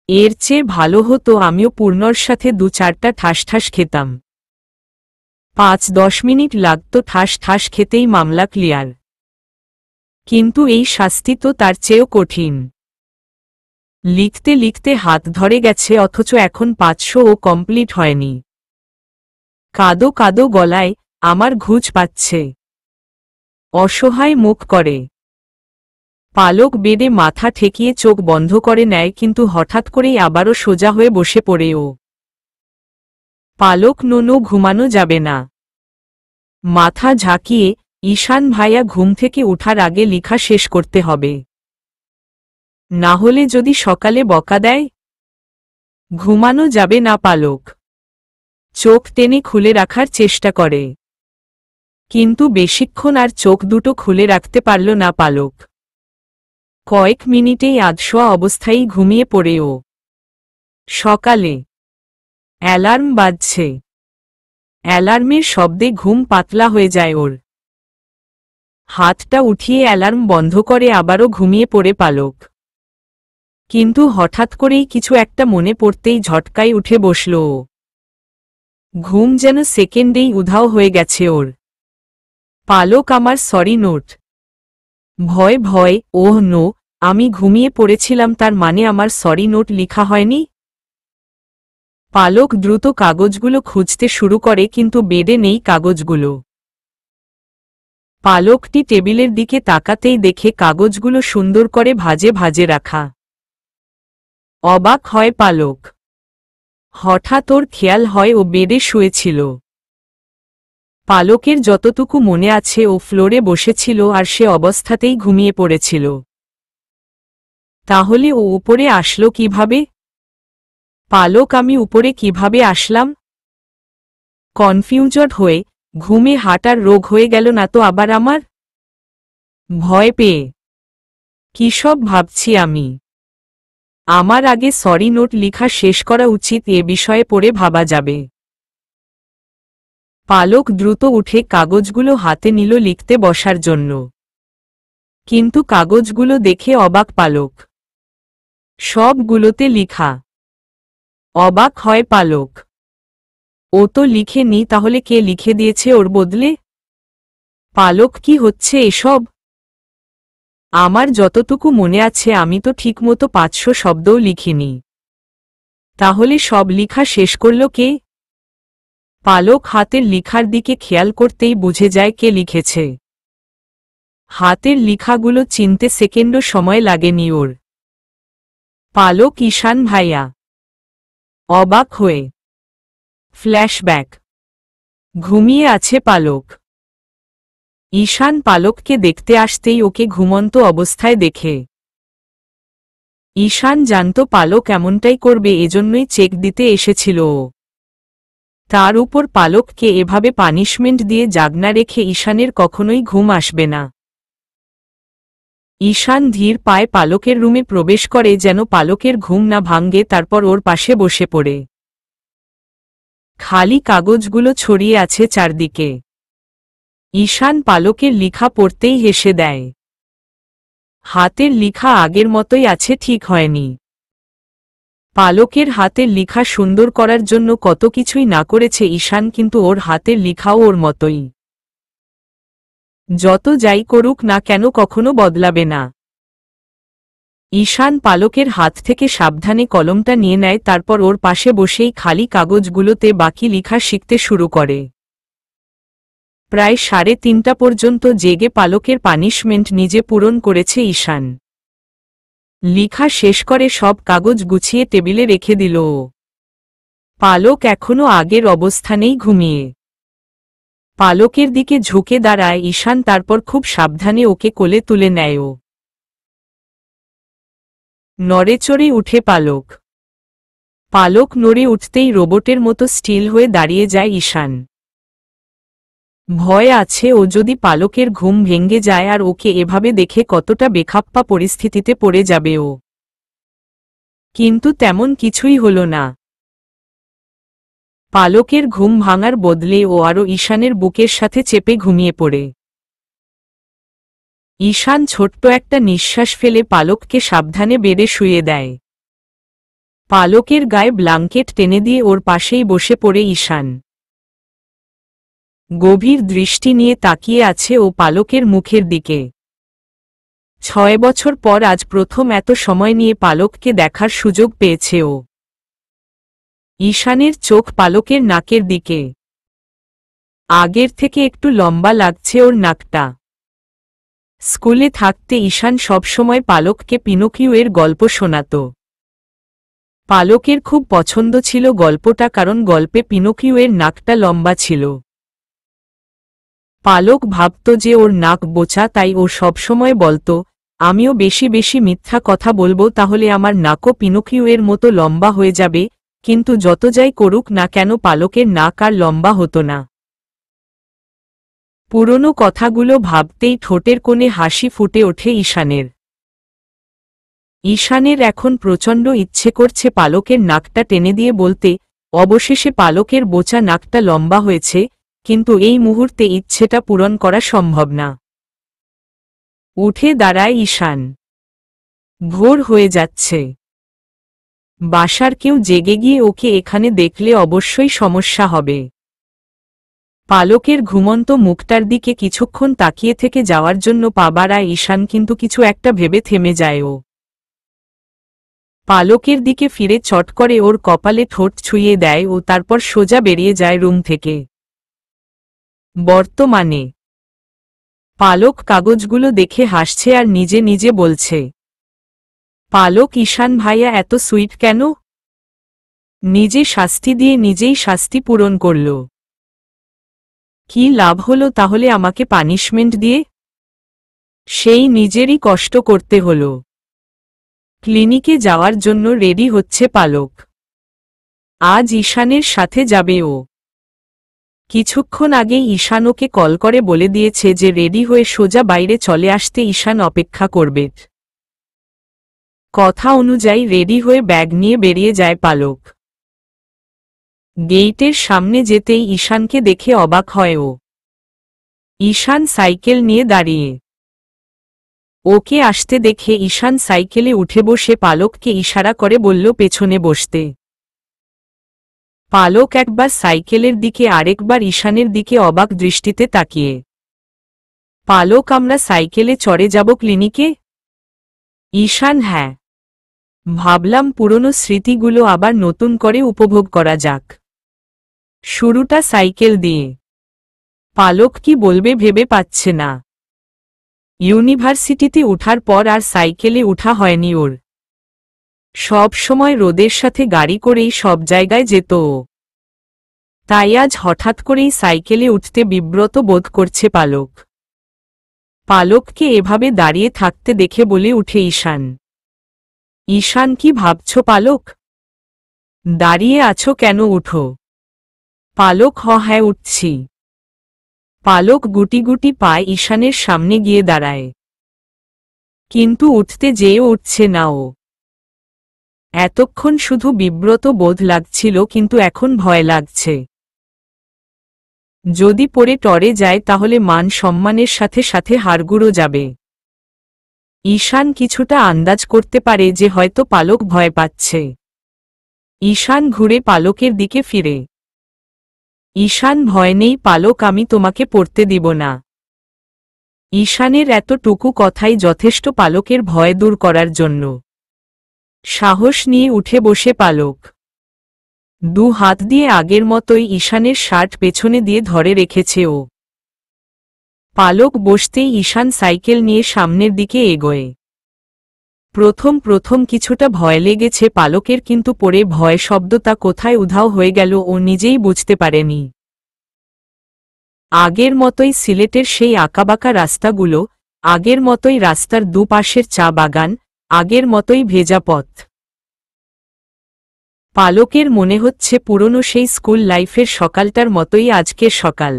এর চেয়ে ভালো হতো আমিও পূর্ণর সাথে 2-4টা ঠাস ঠাস খেতাম। 5-10 মিনিট লাগত ঠাস ঠাস খেতেই মামলা ক্লিয়ার। কিন্তু এই শাস্তি তো তার চেয়েও কঠিন। লিখতে লিখতে হাত ধরে গেছে, অথচ এখন 500 ও কমপ্লিট হয়নি। কাদো কাদো গলায়, আমার ঘুচ পাচ্ছে। অসহায় মুখ করে পালক বেডে মাথা ঠেকিয়ে চোখ বন্ধ করে নেয়, কিন্তু হঠাৎ করেই আবারও সোজা হয়ে বসে পড়ে ও। পালক, নো, ঘুমানো যাবে না। মাথা ঝাঁকিয়ে, ঈশান ভাইয়া ঘুম থেকে ওঠার আগে লিখা শেষ করতে হবে, না হলে যদি সকালে বকা দেয়। ঘুমানো যাবে না। পালক চোখ টেনে খুলে রাখার চেষ্টা করে, কিন্তু বেশিক্ষণ আর চোখ দুটো খুলে রাখতে পারল না পালক। কয়েক মিনিটেই আধশোয়া অবস্থায় ঘুমিয়ে পড়ে ও। সকালে অ্যালার্ম বাজছে। অ্যালার্মের শব্দে ঘুম পাতলা হয়ে যায় ওর। হাতটা উঠিয়ে অ্যালার্ম বন্ধ করে আবারও ঘুমিয়ে পড়ে পালক। কিন্তু হঠাৎ করেই কিছু একটা মনে পড়তেই ঝটকায় উঠে বসল ও। ঘুম যেন সেকেন্ডেই উধাও হয়ে গেছে ওর। পালক, আমার সরি নোট। ভয় ভয়, ওহ নো, আমি ঘুমিয়ে পড়েছিলাম, তার মানে আমার সরি নোট লিখা হয়নি। পালক দ্রুত কাগজগুলো খুঁজতে শুরু করে, কিন্তু বেডে নেই কাগজগুলো। পালকটি টেবিলের দিকে তাকাতেই দেখে কাগজগুলো সুন্দর করে ভাঁজে ভাঁজে রাখা। অবাক হয় পালক। হঠাৎ ওর খেয়াল হয় ও বেডে শুয়েছিল। পালকের যতটুকু মনে আছে ও ফ্লোরে বসেছিল আর সে অবস্থাতেই ঘুমিয়ে পড়েছিল। তাহলে ও উপরে আসলো কিভাবে? পালক, আমি উপরে কিভাবে আসলাম? কনফিউজড হয়ে, ঘুমে হাঁটার রোগ হয়ে গেল না তো আবার আমার? ভয় পেয়ে কি সব ভাবছি আমি? আমার আগে সরি নোট লিখা শেষ করা উচিত, এ বিষয়ে পড়ে ভাবা যাবে। পালক দ্রুত উঠে কাগজগুলো হাতে নিল লিখতে বসার জন্য। কিন্তু কাগজগুলো দেখে অবাক পালক। সবগুলোতে লিখা। অবাক হয় পালক। ও তো লিখেনি, তাহলে কে লিখে দিয়েছে ওর বদলে? পালক, কি হচ্ছে এসব? আমার যতটুকু মনে আছে আমি তো ঠিকমতো 500 শব্দও লিখিনি। তাহলে সব লিখা শেষ করল কে? পালক হাতের লিখার দিকে খেয়াল করতেই বুঝে যায় কে লিখেছে। হাতের লিখাগুলো চিনতে সেকেন্ডও সময় লাগেনি ওর। পালক, ঈশান ভাইয়া। অবাক হয়ে ফ্ল্যাশব্যাক। ঘুমিয়ে আছে পালক। ঈশান পালককে দেখতে আসতেই ওকে ঘুমন্ত অবস্থায় দেখে। ঈশান জানত পালক এমনটাই করবে, এজন্যই চেক দিতে এসেছিল ও। তার উপর পালককে এভাবে পানিশমেন্ট দিয়ে জাগনা রেখে ঈশানের কখনোই ঘুম আসবে না। ঈশান ধীর পায়ে পালকের রুমে প্রবেশ করে যেন পালকের ঘুম না ভাঙ্গে, তারপর ওর পাশে বসে পড়ে। খালি কাগজগুলো ছড়িয়ে আছে চারদিকে। ঈশান পালকের লিখা পড়তেই হেসে দেয়। হাতের লিখা আগের মতোই আছে, ঠিক হয়নি। পালকের হাতের লিখা সুন্দর করার জন্য কত কিছুই না করেছে ঈশান, কিন্তু ওর হাতের লিখাও ওর মতোই। যত যাই করুক না কেন কখনো বদলাবে না। ঈশান পালকের হাত থেকে সাবধানে কলমটা নিয়ে নেয়, তারপর ওর পাশে বসেই খালি কাগজগুলোতে বাকি লিখা শিখতে শুরু করে। প্রায় 3:30 পর্যন্ত জেগে পালকের পানিশমেন্ট নিজে পূরণ করেছে ঈশান। লিখা শেষ করে সব কাগজ গুছিয়ে টেবিলে রেখে দিল ও। পালক এখনো আগের অবস্থানেই ঘুমিয়ে। পালকের দিকে ঝুঁকে দাঁড়ায় ঈশান, তারপর খুব সাবধানে ওকে কোলে তুলে নেয় ও। নড়েচড়ে উঠে পালক। পালক নড়ে উঠতেই রোবটের মতো স্টিল হয়ে দাঁড়িয়ে যায় ঈশান। ভয় আছে ও যদি পালকের ঘুম ভেঙে যায় আর ওকে এভাবে দেখে কতটা বেখাপ্পা পরিস্থিতিতে পড়ে যাবে ও। কিন্তু তেমন কিছুই হলো না। পালকের ঘুম ভাঙার বদলে ও আরও ঈশানের বুকের সাথে চেপে ঘুমিয়ে পড়ে। ঈশান ছোট্ট একটা নিঃশ্বাস ফেলে পালককে সাবধানে বেডে শুয়ে দেয়। পালকের গায়ে ব্ল্যাঙ্কেট টেনে দিয়ে ওর পাশেই বসে পড়ে ঈশান। গভীর দৃষ্টি নিয়ে তাকিয়ে আছে ও পালকের মুখের দিকে। 6 বছর পর আজ প্রথম এত সময় নিয়ে পালককে দেখার সুযোগ পেয়েছে ও। ঈশানের চোখ পালকের নাকের দিকে। আগের থেকে একটু লম্বা লাগছে ওর নাকটা। স্কুলে থাকতে ঈশান সবসময় পালককে পিনোকিওর গল্প শোনাত। পালকের খুব পছন্দ ছিল গল্পটা, কারণ গল্পে পিনোকিওর নাকটা লম্বা ছিল। পালক ভাবত যে ওর নাক বোচা, তাই ও সবসময় বলত, আমিও বেশি বেশি মিথ্যা কথা বলবো, তাহলে আমার নাকও পিনোকিওর মতো লম্বা হয়ে যাবে। কিন্তু যত যাই করুক না কেন পালকের নাক আর লম্বা হতো না। পুরনো কথাগুলো ভাবতেই ঠোঁটের কোণে হাসি ফুটে ওঠে ঈশানের। ঈশানের এখন প্রচণ্ড ইচ্ছে করছে পালকের নাকটা টেনে দিয়ে বলতে, অবশেষে পালকের বোচা নাকটা লম্বা হয়েছে, কিন্তু এই মুহূর্তে ইচ্ছেটা পূরণ করা সম্ভব না। উঠে দাঁড়ায় ঈশান। ভোর হয়ে যাচ্ছে। বাসার কেউ জেগে গিয়ে ওকে এখানে দেখলে অবশ্যই সমস্যা হবে। পালকের ঘুমন্ত মুখটার দিকে কিছুক্ষণ তাকিয়ে থেকে যাওয়ার জন্য পা বাড়ায় ঈশান, কিন্তু কিছু একটা ভেবে থেমে যায় ও। পালকের দিকে ফিরে চট করে ওর কপালে ঠোঁট ছুঁয়ে দেয় ও তারপর সোজা বেরিয়ে যায় রুম থেকে। বর্তমানে পালক কাগজগুলো দেখে হাসছে আর নিজে নিজে বলছে, পালক ঈশান ভাইয়া এত সুইট কেন? নিজে শাস্তি দিয়ে নিজেই শাস্তি পূরণ করল। কি লাভ হলো তাহলে আমাকে পানিশমেন্ট দিয়ে? সেই নিজেরই কষ্ট করতে হলো। ক্লিনিকে যাওয়ার জন্য রেডি হচ্ছে পালক। আজ ঈশানের সাথে যাবে ও। কিছুক্ষণ আগেই ঈশান ওকে কল করে বলে দিয়েছে যে রেডি হয়ে সোজা বাইরে চলে আসতে ঈশান অপেক্ষা করবে। কথা অনুযায়ী রেডি হয়ে ব্যাগ নিয়ে বেরিয়ে যায় পালক। গেইটের সামনে যেতেই ঈশানকে দেখে অবাক হয় ও। ঈশান সাইকেল নিয়ে দাঁড়িয়ে। ওকে আসতে দেখে ঈশান সাইকেলে উঠে বসে পালককে ইশারা করে বলল পেছনে বসতে। পালক একবার সাইকেলের দিকে আরেকবার ঈশানের দিকে অবাক দৃষ্টিতে তাকিয়ে। পালক, আমরা সাইকেলে চড়ে যাব ক্লিনিকে? ঈশান, হ্যাঁ। ভাবলাম পুরনো স্মৃতিগুলো আবার নতুন করে উপভোগ করা যাক। শুরুটা সাইকেল দিয়ে। পালক কি বলবে ভেবে পাচ্ছে না। ইউনিভার্সিটিতে ওঠার পর আর সাইকেলে উঠা হয়নি ওর। সব সময় রোদের সাথে গাড়ি করেই সব জায়গায় যেত ও। তাই আজ হঠাৎ করেই সাইকেলে উঠতে বিব্রত বোধ করছে পালক। পালককে এভাবে দাঁড়িয়ে থাকতে দেখে বলে উঠে ঈশান। ঈশান, কি ভাবছো পালক? দাঁড়িয়ে আছো কেন, উঠো। পালক, হ্যাঁ উঠছি। পালক গুটি গুটি পায় ঈশানের সামনে গিয়ে দাঁড়ায়। কিন্তু উঠতে যেয়েও উঠছে না ও। এতক্ষণ শুধু বিব্রত বোধ লাগছিল, কিন্তু এখন ভয় লাগছে। যদি পড়ে টরে যায় তাহলে মান সম্মানের সাথে সাথে হাড়গুঁড়ো যাবে। ঈশান কিছুটা আন্দাজ করতে পারে যে হয়তো পালক ভয় পাচ্ছে। ঈশান ঘুরে পালকের দিকে ফিরে। ঈশান, ভয় নেই পালক, আমি তোমাকে পড়তে দিব না। ঈশানের এতটুকু কথাই যথেষ্ট পালকের ভয় দূর করার জন্য। সাহস নিয়ে উঠে বসে পালক। 2 হাত দিয়ে আগের মতোই ঈশানের শার্ট পেছনে দিয়ে ধরে রেখেছে ও। পালক বসতেই ঈশান সাইকেল নিয়ে সামনের দিকে এগোয়। প্রথম প্রথম কিছুটা ভয় লেগেছে পালকের, কিন্তু পরে ভয় শব্দটা কোথায় উধাও হয়ে গেল ও নিজেই বুঝতে পারেনি। আগের মতোই সিলেটের সেই আঁকাবাঁকা রাস্তাগুলো, আগের মতোই রাস্তার দুপাশের চা বাগান, আগের মতোই ভেজা পথ। পালকের মনে হচ্ছে পুরনো সেই স্কুল লাইফের সকালটার মতোই আজকের সকাল।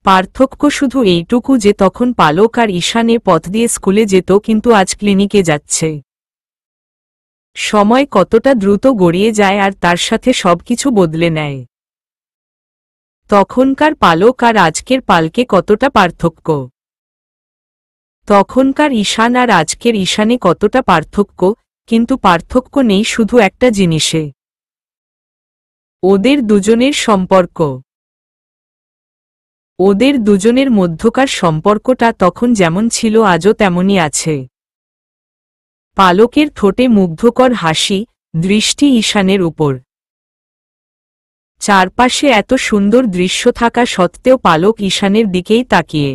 পার্থক্য শুধু এইটুকু যে তখন পালক আর ঈশানে পথ দিয়ে স্কুলে যেত, কিন্তু আজ ক্লিনিকে যাচ্ছে। সময় কতটা দ্রুত গড়িয়ে যায় আর তার সাথে সবকিছু বদলে নেয়। তখনকার পালক আর আজকের পালকে কতটা পার্থক্য, তখনকার ঈশান আর আজকের ঈশানে কতটা পার্থক্য, কিন্তু পার্থক্য নেই শুধু একটা জিনিসে, ওদের দুজনের সম্পর্ক। ওদের দুজনের মধ্যকার সম্পর্কটা তখন যেমন ছিল আজও তেমনই আছে। পালকের ঠোঁটে মুগ্ধকর হাসি, দৃষ্টি ঈশানের উপর। চারপাশে এত সুন্দর দৃশ্য থাকা সত্ত্বেও পালক ঈশানের দিকেই তাকিয়ে।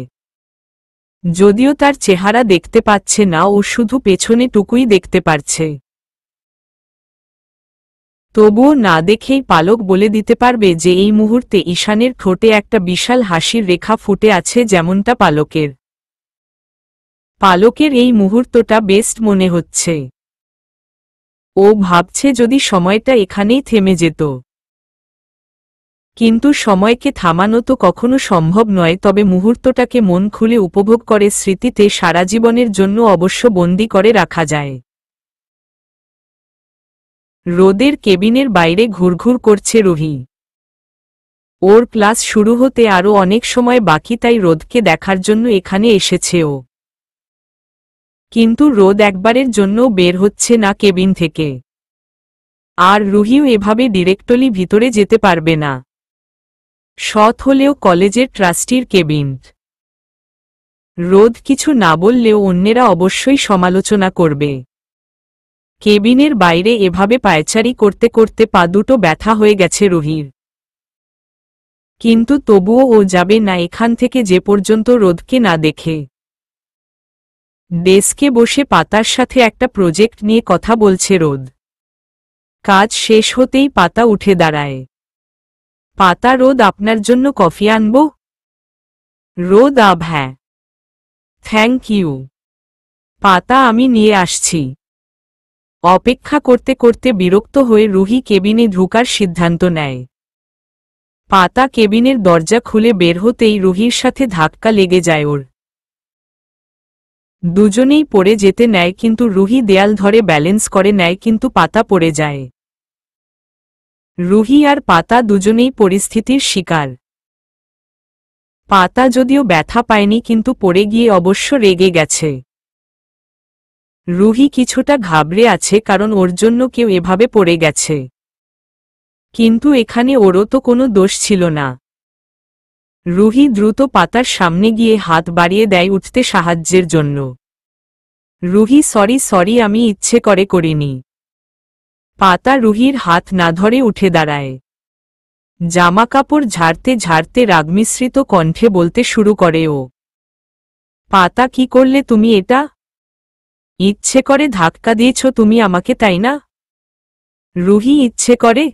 যদিও তার চেহারা দেখতে পাচ্ছে না, ও শুধু পেছনে টুকুই দেখতে পারছে। তবুও না দেখেই পালক বলে দিতে পারবে যে এই মুহূর্তে ঈশানের ঠোঁটে একটা বিশাল হাসির রেখা ফুটে আছে, যেমনটা পালকের। পালকের এই মুহূর্তটা বেস্ট মনে হচ্ছে। ও ভাবছে যদি সময়টা এখানেই থেমে যেত। কিন্তু সময়কে থামানো তো কখনো সম্ভব নয়, তবে মুহূর্তটাকে মন খুলে উপভোগ করে স্মৃতিতে সারা জীবনের জন্য অবশ্য বন্দী করে রাখা যায়। রোদের কেবিনের বাইরে ঘুরঘুর করছে রুহি। ওর ক্লাস শুরু হতে আরও অনেক সময় বাকি, তাই রোদকে দেখার জন্য এখানে এসেছে ও। কিন্তু রোদ একবারের জন্যও বের হচ্ছে না কেবিন থেকে। আর রুহিও এভাবে ডিরেক্টলি ভিতরে যেতে পারবে না। সৎ হলেও কলেজের ট্রাস্টির কেবিন। রোদ কিছু না বললেও অন্যেরা অবশ্যই সমালোচনা করবে। কেবিনের বাইরে এভাবে পায়চারি করতে করতে পা দুটো ব্যথা হয়ে গেছে রুহির। কিন্তু তবুও ও যাবে না এখান থেকে যে পর্যন্ত রোদকে না দেখে। ডেস্কে বসে পাতার সাথে একটা প্রজেক্ট নিয়ে কথা বলছে রোদ। কাজ শেষ হতেই পাতা উঠে দাঁড়ায়। পাতা, রোদ আপনার জন্য কফি আনবো? রোদ, হ্যাঁ থ্যাংক ইউ। পাতা, আমি নিয়ে আসছি। অপেক্ষা করতে করতে বিরক্ত হয়ে রুহি কেবিনে ঢোকার সিদ্ধান্ত নেয়। পাতা কেবিনের দরজা খুলে বের হতেই রুহির সাথে ধাক্কা লেগে যায় ওর। দুজনেই পড়ে যেতে নেয়, কিন্তু রুহি দেয়াল ধরে ব্যালেন্স করে নেয়, কিন্তু পাতা পড়ে যায়। রুহি আর পাতা দুজনেই পরিস্থিতির শিকার। পাতা যদিও ব্যথা পায়নি, কিন্তু পড়ে গিয়ে অবশ্য রেগে গেছে। রুহি কিছুটা ঘাবড়ে আছে, কারণ ওর জন্য কেউ এভাবে পড়ে গেছে। কিন্তু এখানে ওরও তো কোনো দোষ ছিল না। রুহি দ্রুত পাতার সামনে গিয়ে হাত বাড়িয়ে দেয় উঠতে সাহায্যের জন্য। রুহি, সরি, আমি ইচ্ছে করে করিনি। পাতা রুহির হাত না ধরে উঠে দাঁড়ায়। জামাকাপড় ঝাড়তে ঝাড়তে রাগমিশ্রিত কণ্ঠে বলতে শুরু করে ও। পাতা, কি করলে তুমি এটা? ইচ্ছে করে ধাক্কা দিয়েছ তুমি আমাকে, তাই না? রুহি, ইচ্ছে করে?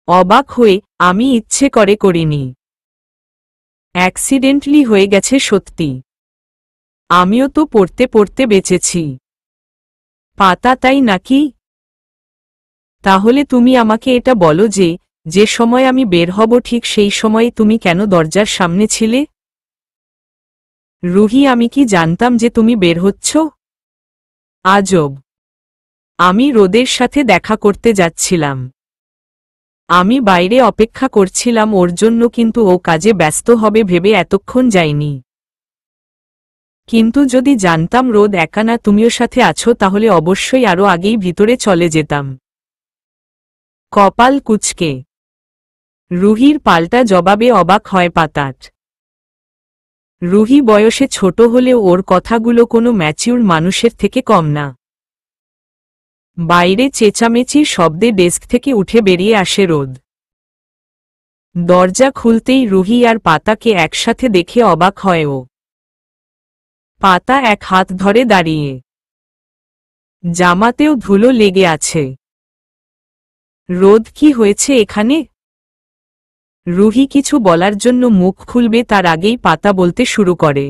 অবাক হয়ে, আমি ইচ্ছে করে করিনি। অ্যাক্সিডেন্টলি হয়ে গেছে সত্যি। আমিও তো পড়তে পড়তে বেঁচেছি। পাতা, তাই নাকি? তাহলে তুমি আমাকে এটা বলো যে সময় আমি বের হব ঠিক সেই সময়ে তুমি কেন দরজার সামনে ছিলে? রুহি, আমি কি জানতাম যে তুমি বের হচ্ছ? আজব। আমি রোদের সাথে দেখা করতে যাচ্ছিলাম। আমি বাইরে অপেক্ষা করছিলাম ওর জন্য, কিন্তু ও কাজে ব্যস্ত হবে ভেবে এতক্ষণ যাইনি। কিন্তু যদি জানতাম রোদ একা না তুমিও সাথে আছো, তাহলে অবশ্যই আরও আগেই ভিতরে চলে যেতাম। কপাল কুঁচকে রুহির পাল্টা জবাবে অবাক হয় পাতাট। রুহি বয়সে ছোট হলেও ওর কথাগুলো কোনো ম্যাচিউর মানুষের থেকে কম না। বাইরে চেঁচামেচির শব্দে ডেস্ক থেকে উঠে বেরিয়ে আসে রোদ। দরজা খুলতেই রুহি আর পাতাকে একসাথে দেখে অবাক হয় ও। পাতা এক হাত ধরে দাঁড়িয়ে, জামাতেও ধুলো লেগে আছে। রোদ, কি হয়েছে এখানে? রুহি কিছু বলার জন্য মুখ খুলবে তার আগেই পাতা বলতে শুরু করে।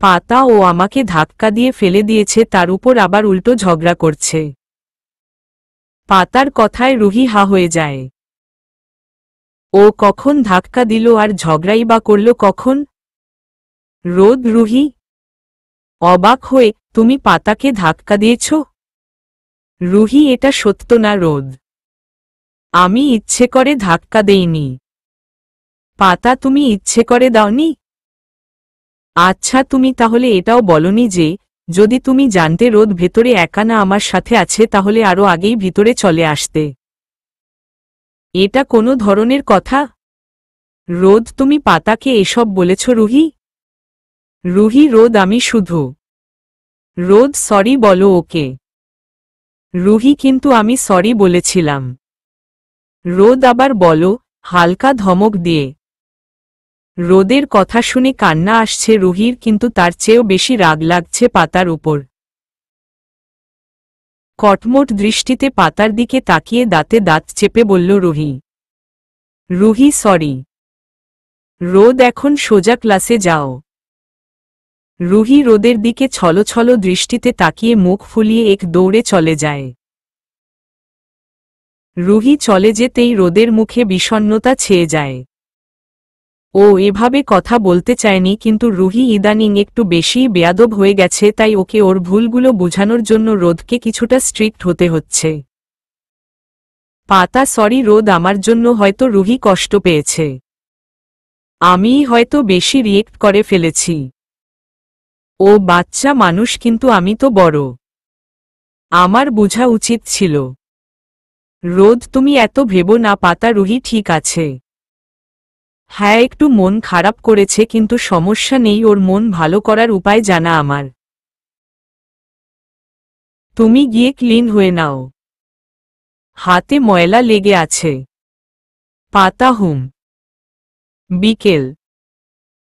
পাতা ও আমাকে ধাক্কা দিয়ে ফেলে দিয়েছে, তার উপর আবার উল্টো ঝগড়া করছে। পাতার কথায় রুহি হা হয়ে যায়। ও কখন ধাক্কা দিল আর ঝগড়াই বা করল কখন? রোদ, রুহি অবাক হয়ে, তুমি পাতাকে ধাক্কা দিয়েছ? রুহি, এটা সত্য না রোদ, আমি ইচ্ছে করে ধাক্কা দেইনি। পাতা, তুমি ইচ্ছে করে দাওনি? আচ্ছা, তুমি তাহলে এটাও বলনি যে যদি তুমি জানতে রোদ ভেতরে একা না আমার সাথে আছে তাহলে আরো আগেই ভিতরে চলে আসতে। এটা কোনো ধরনের কথা? রোদ, তুমি পাতাকে এসব বলেছ রুহি? রুহি, রোদ, আমি শুধু। রোদ, সরি বলো ওকে। রুহি, কিন্তু আমি সরি বলেছিলাম। রোদ, আবার বলো, হালকা ধমক দিয়ে। রোদের কথা শুনে কান্না আসছে রুহির, কিন্তু তার চেয়েও বেশি রাগ লাগছে পাতার উপর। কটমট দৃষ্টিতে পাতার দিকে তাকিয়ে দাঁতে দাঁত চেপে বলল রুহি। রুহি, সরি। রোদ, এখন সোজা ক্লাসে যাও। রুহি রোদের দিকে ছলছল দৃষ্টিতে তাকিয়ে মুখ ফুলিয়ে এক দৌড়ে চলে যায়। রুহি চলে যেতেই রোদের মুখে বিষণ্ণতা ছেয়ে যায়। ও এভাবে কথা বলতে চায়নি, কিন্তু রুহি ইদানিং একটু বেশিই বেয়াদব হয়ে গেছে, তাই ওকে ওর ভুলগুলো বোঝানোর জন্য রোদকে কিছুটা স্ট্রিক্ট হতে হচ্ছে। পাতা, সরি রোদ, আমার জন্য হয়তো রুহি কষ্ট পেয়েছে। আমিই হয়তো বেশি রিয়েক্ট করে ফেলেছি। ও বাচ্চা মানুষ, কিন্তু আমি তো বড়, আমার বোঝা উচিত ছিল। রোদ, তুমি এত ভেবো না। পাতা, রুহি ঠিক আছে। হ্যাঁ, একটু মন খারাপ করেছে, কিন্তু সমস্যা নেই, ওর মন ভালো করার উপায় জানা আমার। তুমি গিয়ে ক্লিন হয়ে নাও, হাতে ময়লা লেগে আছে। পাতা, হুম। বিকেল।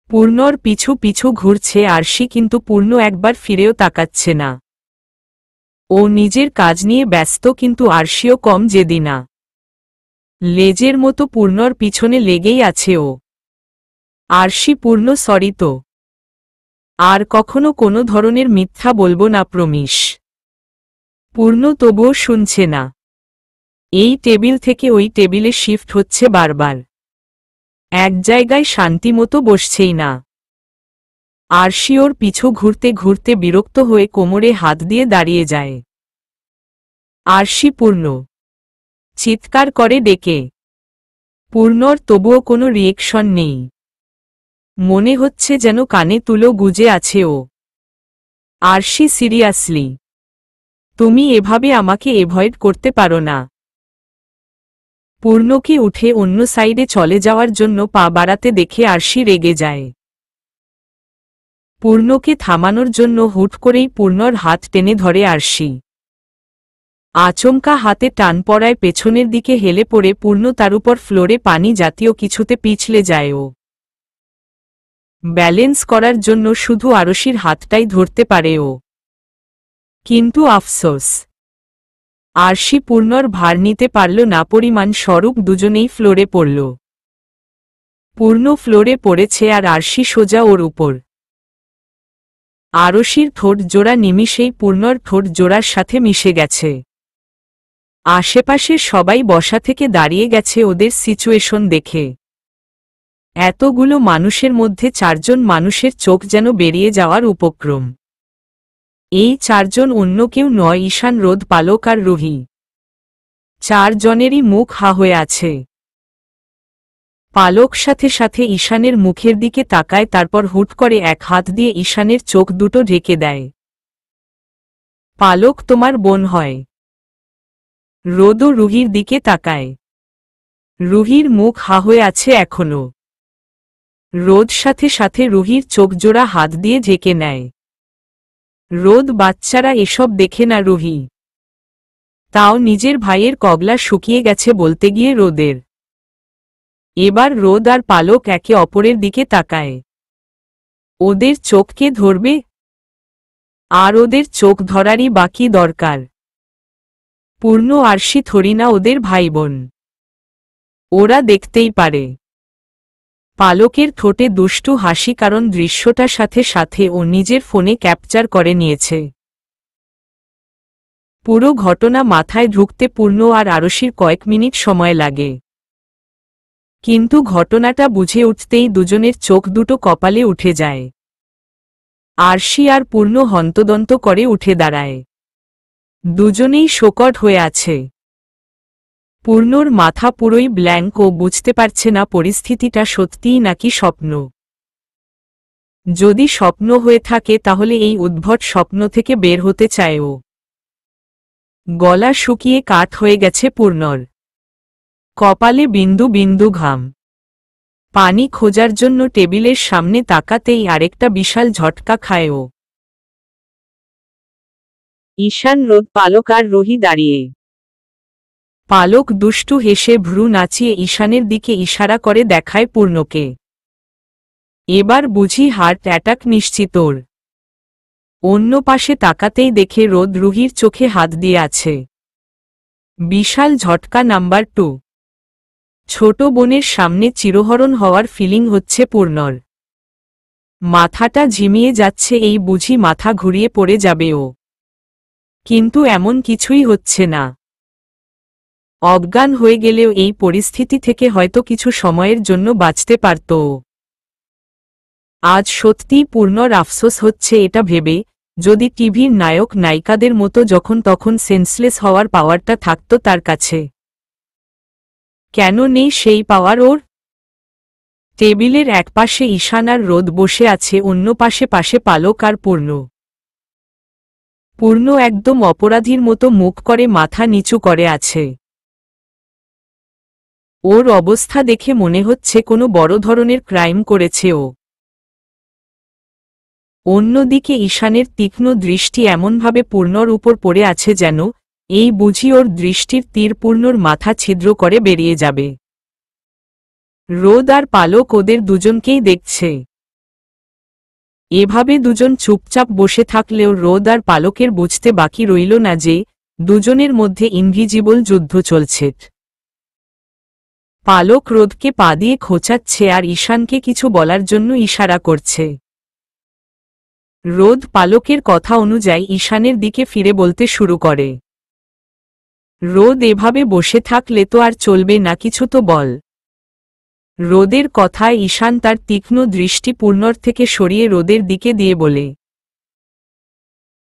পূর্ণর পিছু পিছু ঘুরছে আরশি, কিন্তু পূর্ণ একবার ফিরেও তাকাচ্ছে না। ও নিজের কাজ নিয়ে ব্যস্ত, কিন্তু আরশিও কম জেদি না। লেজের মতো পূর্ণর পিছনে লেগেই আছে ও। আরশি, পূর্ণ সরি তো। আর কখনো কোনো ধরনের মিথ্যা বলবো না, প্রমিস। পূর্ণ তবুও শুনছে না। এই টেবিল থেকে ওই টেবিলে শিফট হচ্ছে বারবার, এক জায়গায় শান্তিমতো বসছেই না। আরশি ওর পিছু ঘুরতে ঘুরতে বিরক্ত হয়ে কোমরে হাত দিয়ে দাঁড়িয়ে যায়। আরশি, পূর্ণ চিৎকার করে ডেকে। পূর্ণর তবুও কোনো রিয়েকশন নেই, মনে হচ্ছে যেন কানে তুলো গুজে আছে ও। আরশি, সিরিয়াসলি তুমি এভাবে আমাকে এভয়েড করতে পারো না। পূর্ণকে উঠে অন্য সাইডে চলে যাওয়ার জন্য পা বাড়াতে দেখে আরশি রেগে যায়। পূর্ণকে থামানোর জন্য হুট করেই পূর্ণর হাত টেনে ধরে আরশি। আচমকা হাতে টান পড়ায় পেছনের দিকে হেলে পড়ে পূর্ণ তার উপর ফ্লোরে পানি জাতীয় কিছুতে পিছলে যায় ও। ব্যালেন্স করার জন্য শুধু আরশির হাতটাই ধরতে পারে ও। কিন্তু আফসোস, আরশি পূর্ণর ভার নিতে পারল না, পরিমাণ স্বরূপ দুজনেই ফ্লোরে পড়ল। পূর্ণ ফ্লোরে পড়েছে আর আরশি সোজা ওর উপর। আরশির ঠোঁট জোড়া নিমিষেই পূর্ণর ঠোঁট জোড়ার সাথে মিশে গেছে। আশেপাশের সবাই বসা থেকে দাঁড়িয়ে গেছে ওদের সিচুয়েশন দেখে। এতগুলো মানুষের মধ্যে চারজন মানুষের চোখ যেন বেরিয়ে যাওয়ার উপক্রম। এই চারজন অন্য কেউ নয়, ঈশান, রোদ, পালক আর রুহি। চারজনেরই মুখ হা হয়ে আছে। পালক সাথে সাথে ঈশানের মুখের দিকে তাকায়, তারপর হুট করে এক হাত দিয়ে ঈশানের চোখ দুটো ঢেকে দেয়। পালক তোমার বোন হয়? রোদও রুহির দিকে তাকায়। রুহির মুখ হা হয়ে আছে এখনো। রোদ সাথে সাথে রুহির চোখ জোড়া হাত দিয়ে ঢেকে নেয়। রোদ, বাচ্চারা এসব দেখে না রুহি। তাও নিজের ভাইয়ের কগলা শুকিয়ে গেছে বলতে গিয়ে রোদের এবার রোদ আর পালক একে অপরের দিকে তাকায়। ওদের চোখকে ধরবে? আর ওদের চোখ ধরারই বাকি দরকার। পূর্ণ আরশি থরিনা ওদের ভাইবোন, ওরা দেখতেই পারে। পালকের ঠোঁটে দুষ্টু হাসি, কারণ দৃশ্যটার সাথে সাথে ও নিজের ফোনে ক্যাপচার করে নিয়েছে। পুরো ঘটনা মাথায় ঢুকতে পূর্ণ আর আরশির কয়েক মিনিট সময় লাগে, কিন্তু ঘটনাটা বুঝে উঠতেই দুজনের চোখ দুটো কপালে উঠে যায়। আরশি আর পূর্ণ হন্তদন্ত করে উঠে দাঁড়ায়। দুজনেই শোকট হয়ে আছে। পূর্ণর মাথা পুরোই ব্ল্যাঙ্ক, ও বুঝতে পারছে না পরিস্থিতিটা সত্যিই নাকি স্বপ্ন। যদি স্বপ্ন হয়ে থাকে তাহলে এই উদ্ভট স্বপ্ন থেকে বের হতে চায় ও। গলা শুকিয়ে কাঠ হয়ে গেছে পূর্ণর, কপালে বিন্দু বিন্দু ঘাম। পানি খোঁজার জন্য টেবিলের সামনে তাকাতেই আরেকটা বিশাল ঝটকা খায় ও। ঈশান, রোদ, পালক আর রুহি দাঁড়িয়ে। পালক দুষ্টু হেসে ভ্রু নাচিয়ে ঈশানের দিকে ইশারা করে দেখায় পূর্ণকে। এবার বুঝি হার্ট অ্যাটাক নিশ্চিত ওর। অন্য পাশে তাকাতেই দেখে রোদ রুহির চোখে হাত দিয়ে আছে। বিশাল ঝটকা নাম্বার 2। ছোট বোনের সামনে চিরহরণ হওয়ার ফিলিং হচ্ছে পূর্ণর। মাথাটা ঝিমিয়ে যাচ্ছে, এই বুঝি মাথা ঘুরিয়ে পড়ে যাবে ও। কিন্তু এমন কিছুই হচ্ছে না। অজ্ঞান হয়ে গেলেও এই পরিস্থিতি থেকে হয়তো কিছু সময়ের জন্য বাঁচতে পারত ও। আজ সত্যিই পূর্ণর আফসোস হচ্ছে এটা ভেবে, যদি টিভির নায়ক নায়িকাদের মতো যখন তখন সেন্সলেস হওয়ার পাওয়ারটা থাকত তার কাছে। কেন নেই সেই পাওয়ার ওর? টেবিলের একপাশে ঈশান আর রোদ বসে আছে, অন্য পাশে পাশে পালক আর পূর্ণ। পূর্ণ একদম অপরাধীর মতো মুখ করে মাথা নিচু করে আছে। ওর অবস্থা দেখে মনে হচ্ছে কোনো বড় ধরনের ক্রাইম করেছে ও। অন্যদিকে ঈশানের তীক্ষ্ণ দৃষ্টি এমনভাবে পূর্ণর উপর পড়ে আছে যেন এই বুঝি ওর দৃষ্টির তীর পূর্ণর মাথা ছিদ্র করে বেরিয়ে যাবে। রোদ আর পালক ওদের দুজনকেই দেখছে। এভাবে দুজন চুপচাপ বসে থাকলেও রোদ আর পালকের বুঝতে বাকি রইল না যে দুজনের মধ্যে ইনভিজিবল যুদ্ধ চলছে। পালক রোদকে পা দিয়ে খোঁচাচ্ছে আর ঈশানকে কিছু বলার জন্য ইশারা করছে। রোদ পালকের কথা অনুযায়ী ঈশানের দিকে ফিরে বলতে শুরু করে। রোদ, এভাবে বসে থাকলে তো আর চলবে না, কিছু তো বল। রোদের কথায় ঈশান তার তীক্ষ্ণ দৃষ্টি পূর্ণর থেকে সরিয়ে রোদের দিকে দিয়ে বলে,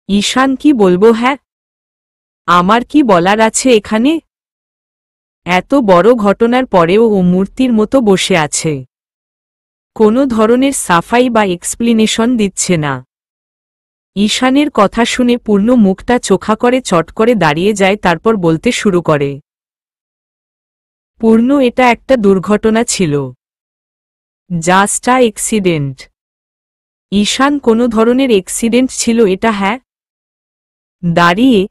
ঈশান, কি বলবো? হ্যাঁ, আমার কি বলার আছে এখানে? এত বড় ঘটনার পরেও ও মূর্তির মতো বসে আছে, কোনো ধরনের সাফাই বা এক্সপ্লেনেশন দিচ্ছে না। ঈশানের কথা শুনে পূর্ণ মুখটা চোখা করে চট করে দাঁড়িয়ে যায়, তারপর বলতে শুরু করে, পূর্ণ, এটা একটা দুর্ঘটনা ছিল, জাস্ট আ অ্যাক্সিডেন্ট। ঈশান, কোনো ধরনের অ্যাক্সিডেন্ট ছিল এটা? হ্যাঁ। দাঁড়িয়ে,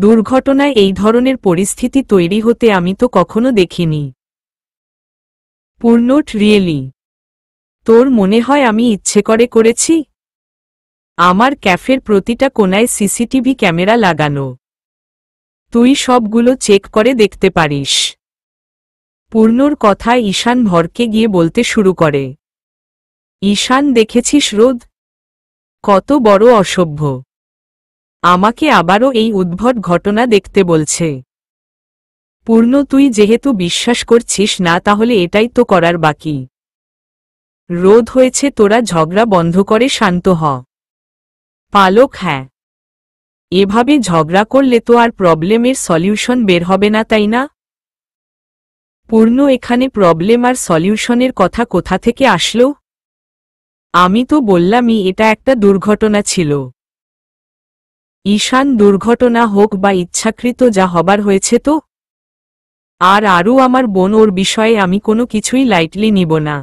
দুর্ঘটনায় এই ধরনের পরিস্থিতি তৈরি হতে আমি তো কখনো দেখিনি। পূর্ণ, রিয়েলি? তোর মনে হয় আমি ইচ্ছে করে করেছি? আমার ক্যাফের প্রতিটা কোনায় সিসিটিভি ক্যামেরা লাগানো, তুই সবগুলো চেক করে দেখতে পারিস। পূর্ণর কথায় ঈশান ভরকে গিয়ে বলতে শুরু করে, ঈশান, দেখেছিস রোদ, কত বড় অসভ্য, আমাকে আবারও এই উদ্ভট ঘটনা দেখতে বলছে। পূর্ণ, তুই যেহেতু বিশ্বাস করছিস না তাহলে এটাই তো করার বাকি। রোদ, হয়েছে, তোরা ঝগড়া বন্ধ করে শান্ত হ। পালক, হ্যাঁ, এভাবে ঝগড়া করলে তো আর প্রবলেমের সলিউশন বের হবে না, তাই না? পূর্ণ, এখানে প্রবলেম আর সলিউশনের কথা কোথা থেকে আসলো? আমি তো বললামই এটা একটা দুর্ঘটনা ছিল। ঈশান, দুর্ঘটনা হোক বা ইচ্ছাকৃত, যা হবার হয়েছে তো। আর আরও আমার বোন, ওর বিষয়ে আমি কোনো কিছুই লাইটলি নিব না।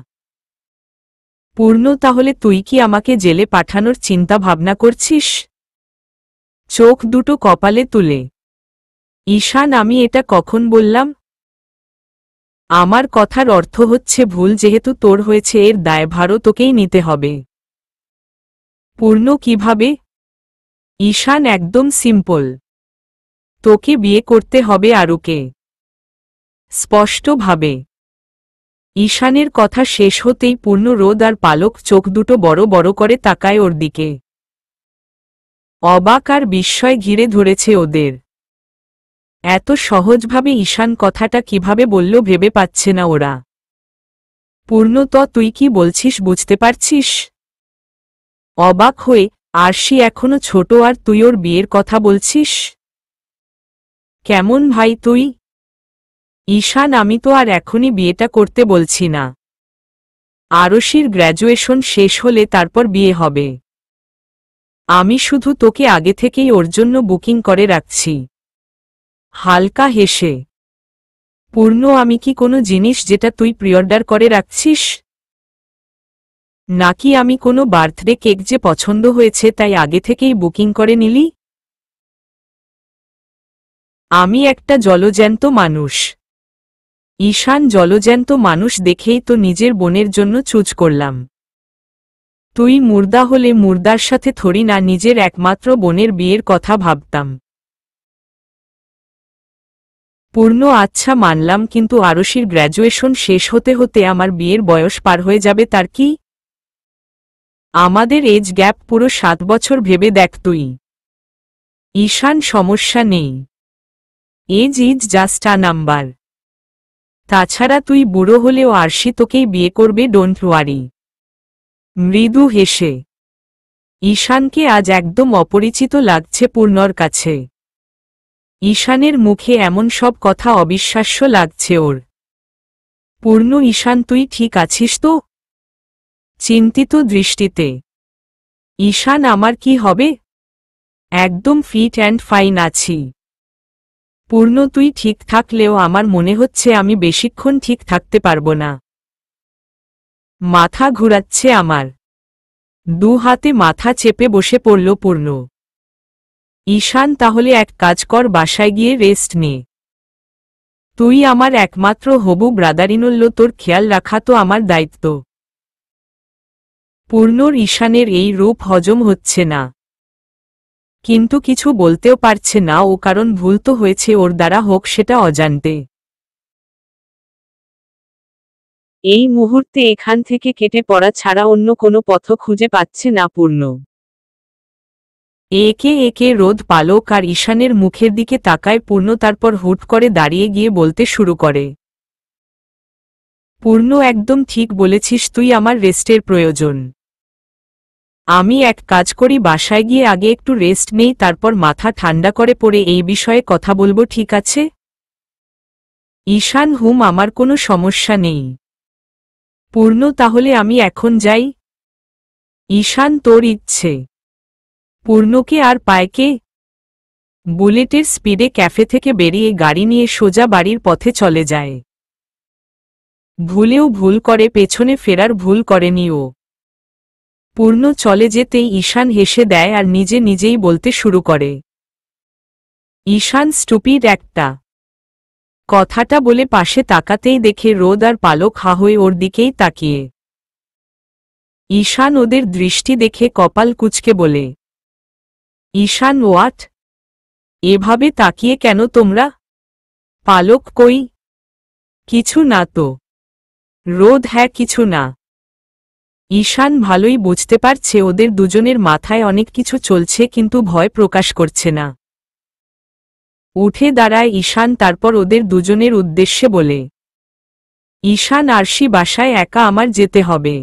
পূর্ণ, তাহলে তুই কি আমাকে জেলে পাঠানোর চিন্তা ভাবনা করছিস? চোখ দুটো কপালে তুলে, ঈশান, আমি এটা কখন বললাম? আমার কথার অর্থ হচ্ছে ভুল যেহেতু তোর হয়েছে এর দায়ভারও তোকেই নিতে হবে। পূর্ণ কিভাবে? ঈশান একদম সিম্পল। তোকে বিয়ে করতে হবে আরুকে। স্পষ্টভাবে। ঈশানের কথা শেষ হতেই পূর্ণ রোদ আর পালক চোখ দুটো বড় বড় করে তাকায় ওর দিকে। অবাক আর বিস্ময় ঘিরে ধরেছে ওদের। এত সহজভাবে ঈশান কথাটা কিভাবে বলল ভেবে পাচ্ছে না ওরা। পূর্ণ তো তুই কি বলছিস বুঝতে পারছিস? অবাক হয়ে, আরশি এখনো ছোট আর তুই ওর বিয়ের কথা বলছিস? কেমন ভাই তুই? ঈশান আমি তো আর এখনই বিয়েটা করতে বলছি না। আরশির গ্র্যাজুয়েশন শেষ হলে তারপর বিয়ে হবে। আমি শুধু তোকে আগে থেকেই ওর জন্য বুকিং করে রাখছি। হালকা হেসে। পূর্ণ আমি কি কোনো জিনিস যেটা তুই প্রিঅর্ডার করে রাখছিস? নাকি আমি কোনো বার্থডে কেক যে পছন্দ হয়েছে তাই আগে থেকেই বুকিং করে নিলি? আমি একটা জলজ্যান্ত মানুষ। ঈশান জলজ্যান্ত মানুষ দেখেই তো নিজের বোনের জন্য চুজ করলাম। তুই মুর্দা হলে মুর্দার সাথে থরি না নিজের একমাত্র বোনের বিয়ের কথা ভাবতাম। পূর্ণ আচ্ছা মানলাম কিন্তু আরশির গ্র্যাজুয়েশন শেষ হতে হতে আমার বিয়ের বয়স পার হয়ে যাবে তার কি? আমাদের এজ গ্যাপ পুরো 7 বছর ভেবে দেখ তুই। ঈশান সমস্যা নেই। Age is just a number. তাছাড়া তুই বুড়ো হলেও আরশি তোকেই বিয়ে করবে ডোন্ট ওয়ারি। মৃদু হেসে। ঈশানকে আজ একদম অপরিচিত লাগছে পূর্ণর কাছে। ঈশানের মুখে এমন সব কথা অবিশ্বাস্য লাগছে ওর। পূর্ণ ঈশান তুই ঠিক আছিস তো? চিন্তিত দৃষ্টিতে। ঈশান আমার কি হবে? একদম ফিট অ্যান্ড ফাইন আছি। পূর্ণ তুই ঠিক থাকলেও আমার মনে হচ্ছে আমি বেশিক্ষণ ঠিক থাকতে পারবো না। মাথা ঘুরাচ্ছে আমার। দু হাতে মাথা চেপে বসে পড়ল পূর্ণ। ঈশান তাহলে এক কাজ কর বাসায় গিয়ে রেস্ট নে। তুই আমার একমাত্র হবু ব্রাদারিনল্য তোর খেয়াল রাখা তো আমার দায়িত্ব। পূর্ণর ঈশানের এই রূপ হজম হচ্ছে না। কিন্তু কিছু বলতেও পারছে না ও কারণ ভুল তো হয়েছে ওর দ্বারা হোক সেটা অজান্তে। এই মুহূর্তে এখান থেকে কেটে পড়া ছাড়া অন্য কোনো পথ খুঁজে পাচ্ছে না পূর্ণ। একে একে রোদ পালক আর ঈশানের মুখের দিকে তাকায় পূর্ণ তারপর হুট করে দাঁড়িয়ে গিয়ে বলতে শুরু করে। পূর্ণ একদম ঠিক বলেছিস তুই আমার রেস্টের প্রয়োজন। আমি এক কাজ করি বাসায় গিয়ে আগে একটু রেস্ট নেই তারপর মাথা ঠান্ডা করে পড়ে এই বিষয়ে কথা বলবো ঠিক আছে? ঈশান আমার কোনো সমস্যা নেই। পূর্ণ তাহলে আমি এখন যাই? ঈশান তোর ইচ্ছে। পূর্ণকে আর পায়কে? বুলেটের স্পিডে ক্যাফে থেকে বেরিয়ে গাড়ি নিয়ে সোজা বাড়ির পথে চলে যায়। ভুলেও ভুল করে পেছনে ফেরার ভুল করেনি ও। পূর্ণ চলে যেতেই ঈশান হেসে দেয় আর নিজে নিজেই বলতে শুরু করে। ঈশান স্টুপিড একটা। কথাটা বলে পাশে তাকাতেই দেখে রোদ আর পালক হা হয়ে ওর দিকেই তাকিয়ে। ঈশান ওদের দৃষ্টি দেখে কপাল কুঁচকে বলে। ঈশান হোয়াট? এভাবে তাকিয়ে কেন তোমরা? পালক কই? কিছু না তো। রোদ হ্যাঁ কিছু না। ঈশান ভালোই বুঝতে পারছে ওদের দুজনের মাথায় অনেক কিছু চলছে কিন্তু ভয় প্রকাশ করছে না। উঠে দাঁড়ায় ঈশান তারপর ওদের দুজনের উদ্দেশ্যে বলে। ঈশান আরশি বাসায় একা আমার যেতে হবে।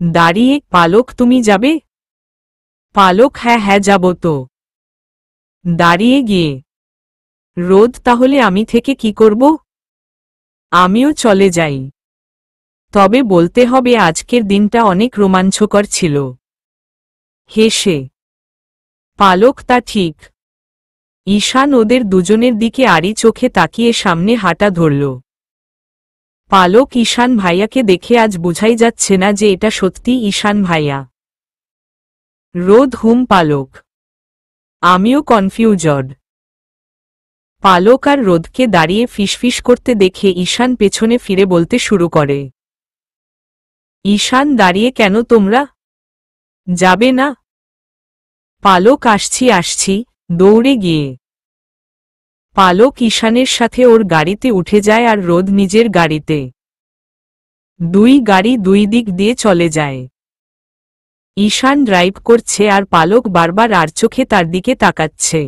দাঁড়িয়ে পালক তুমি যাবে? পালক হ্যাঁ হ্যাঁ যাব তো। দাঁড়িয়ে গিয়ে। রোদ তাহলে আমি থেকে কি করব? আমিও চলে যাই। তবে বলতে হবে আজকের দিনটা অনেক রোমাঞ্চকর ছিল। হেসে। পালক তা ঠিক। ঈশান ওদের দুজনের দিকে আড়ি চোখে তাকিয়ে সামনে হাঁটা ধরল। পালক ঈশান ভাইয়াকে দেখে আজ বোঝাই যাচ্ছে না যে এটা সত্যি ঈশান ভাইয়া। রোদ পালক। আমিও কনফিউজড। পালক আর রোদকে দাঁড়িয়ে ফিসফিস করতে দেখে ঈশান পেছনে ফিরে বলতে শুরু করে। ঈশান দাঁড়িয়ে কেন তোমরা যাবে না? পালক আসছি দৌড়ে গিয়ে। পালক ঈশানের সাথে ওর গাড়িতে উঠে যায় আর রোদ নিজের গাড়িতে। দুই গাড়ি দুই দিক দিয়ে চলে যায়। ঈশান ড্রাইভ করছে আর পালক বারবার আর চোখে তার দিকে তাকাচ্ছে।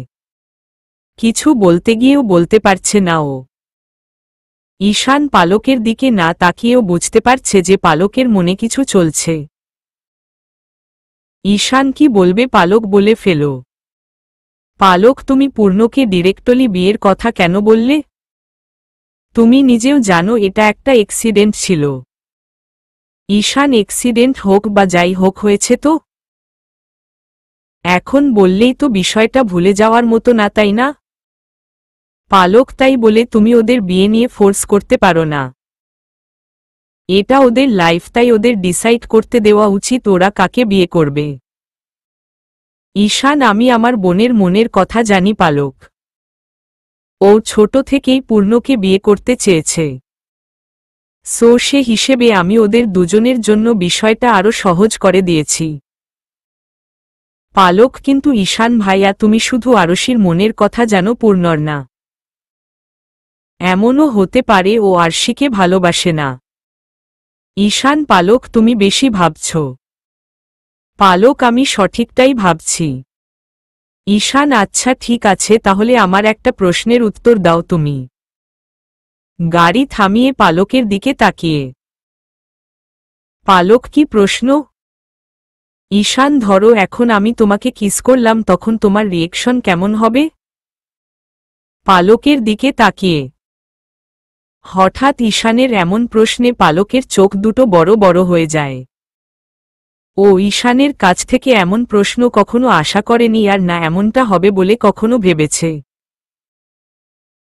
কিছু বলতে গিয়েও বলতে পারছে না ও। ঈশান পালকের দিকে না তাকিয়েও বুঝতে পারছে যে পালকের মনে কিছু চলছে। ঈশান কি বলবে পালক বলে ফেল। পালক তুমি পূর্ণকে ডিরেক্টলি বিয়ের কথা কেন বললে? তুমি নিজেও জানো এটা একটা অ্যাক্সিডেন্ট ছিল। ঈশান অ্যাক্সিডেন্ট হোক বা যাই হোক হয়েছে তো এখন বললেই তো বিষয়টা ভুলে যাওয়ার মতো না, তাই না? পালক তাই বলে তুমি ওদের বিয়ে নিয়ে ফোর্স করতে পারো না। এটা ওদের লাইফ, তাই ওদের ডিসাইড করতে দেওয়া উচিত ওরা কাকে বিয়ে করবে। ঈশান আমি আমার বোনের মনের কথা জানি পালক। ও ছোট থেকেই পূর্ণকে বিয়ে করতে চেয়েছে। সো সে হিসেবে আমি ওদের দুজনের জন্য বিষয়টা আরো সহজ করে দিয়েছি। পালক কিন্তু ঈশান ভাইয়া তুমি শুধু আরশির মনের কথা জানো, পূর্ণর না। এমনও হতে পারে ও আরশিকে ভালোবাসে না। ঈশান পালক তুমি বেশি ভাবছ। পালক আমি সঠিকটাই ভাবছি। ঈশান আচ্ছা ঠিক আছে, তাহলে আমার একটা প্রশ্নের উত্তর দাও তুমি। গাড়ি থামিয়ে পালকের দিকে তাকিয়ে। পালক কি প্রশ্ন? ঈশান ধরো এখন আমি তোমাকে কিস করলাম, তখন তোমার রিয়েকশন কেমন হবে? পালকের দিকে তাকিয়ে। হঠাৎ ঈশানের এমন প্রশ্নে পালকের চোখ দুটো বড় বড় হয়ে যায়। ও ঈশানের কাছ থেকে এমন প্রশ্ন কখনো আশা করেনি, আর না এমনটা হবে বলে কখনো ভেবেছে।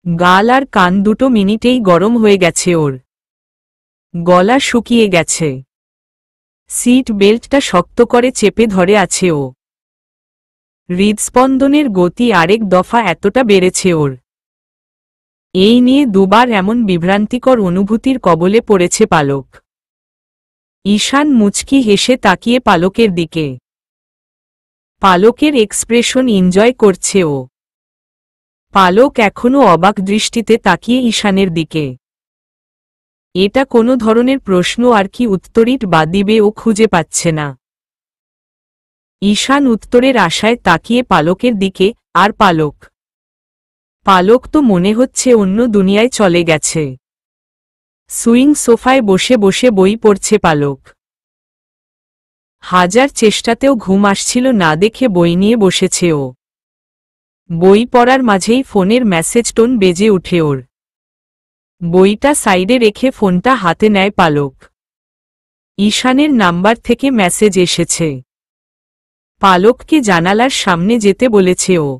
গাল আর কান দুটো মিনিটেই গরম হয়ে গেছে ওর। গলা শুকিয়ে গেছে। সিট বেল্টটা শক্ত করে চেপে ধরে আছে ও। হৃদস্পন্দনের গতি আরেক দফা এতটা বেড়েছে ওর। এই নিয়ে দুবার এমন বিভ্রান্তিকর অনুভূতির কবলে পড়েছে পালক। ঈশান মুচকি হেসে তাকিয়ে পালকের দিকে। পালকের এক্সপ্রেশন এনজয় করছে ও। পালক এখনও অবাক দৃষ্টিতে তাকিয়ে ঈশানের দিকে। এটা কোনো ধরনের প্রশ্ন আর কি উত্তরিত বা দিবে ও খুঁজে পাচ্ছে না। ঈশান উত্তরের আশায় তাকিয়ে পালকের দিকে, আর পালক তো মনে হচ্ছে অন্য দুনিয়ায় চলে গেছে। সুইং সোফায় বসে বসে বই পড়ছে পালক। হাজার চেষ্টাতেও ঘুম আসছিল না দেখে বই নিয়ে বসেছে ও। বই পড়ার মাঝেই ফোনের মেসেজ টোন বেজে উঠে ওর। বইটা সাইডে রেখে ফোনটা হাতে নেয় পালক। ঈশানের নাম্বার থেকে মেসেজ এসেছে। পালককে জানালার সামনে যেতে বলেছে ও।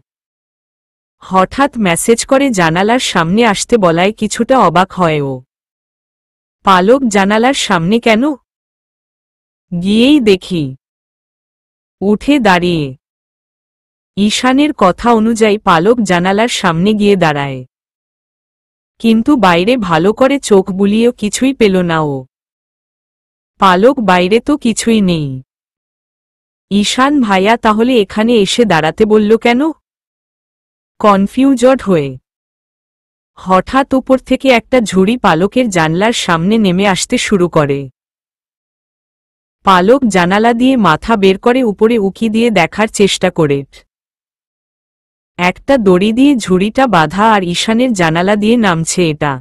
হঠাৎ মেসেজ করে জানালার সামনে আসতে বলায় কিছুটা অবাক হয় ও। পালক জানালার সামনে কেন? গিয়েই দেখি। উঠে দাঁড়িয়ে। ঈশানের কথা অনুযায়ী পালক জানালার সামনে গিয়ে দাঁড়ায়। কিন্তু বাইরে ভালো করে চোখ বুলিয়েও কিছুই পেল না ও। পালক বাইরে তো কিছুই নেই। ঈশান ভাইয়া তাহলে এখানে এসে দাঁড়াতে বলল কেন? কনফিউজড হয়ে। হঠাৎ উপর থেকে একটা ঝুড়ি পালকের জানলার সামনে নেমে আসতে শুরু করে। পালক জানালা দিয়ে মাথা বের করে উপরে উকি দিয়ে দেখার চেষ্টা করে। একটা দড়ি দিয়ে ঝুড়িটা বাঁধা আর ঈশানের জানালা দিয়ে নামছে এটা।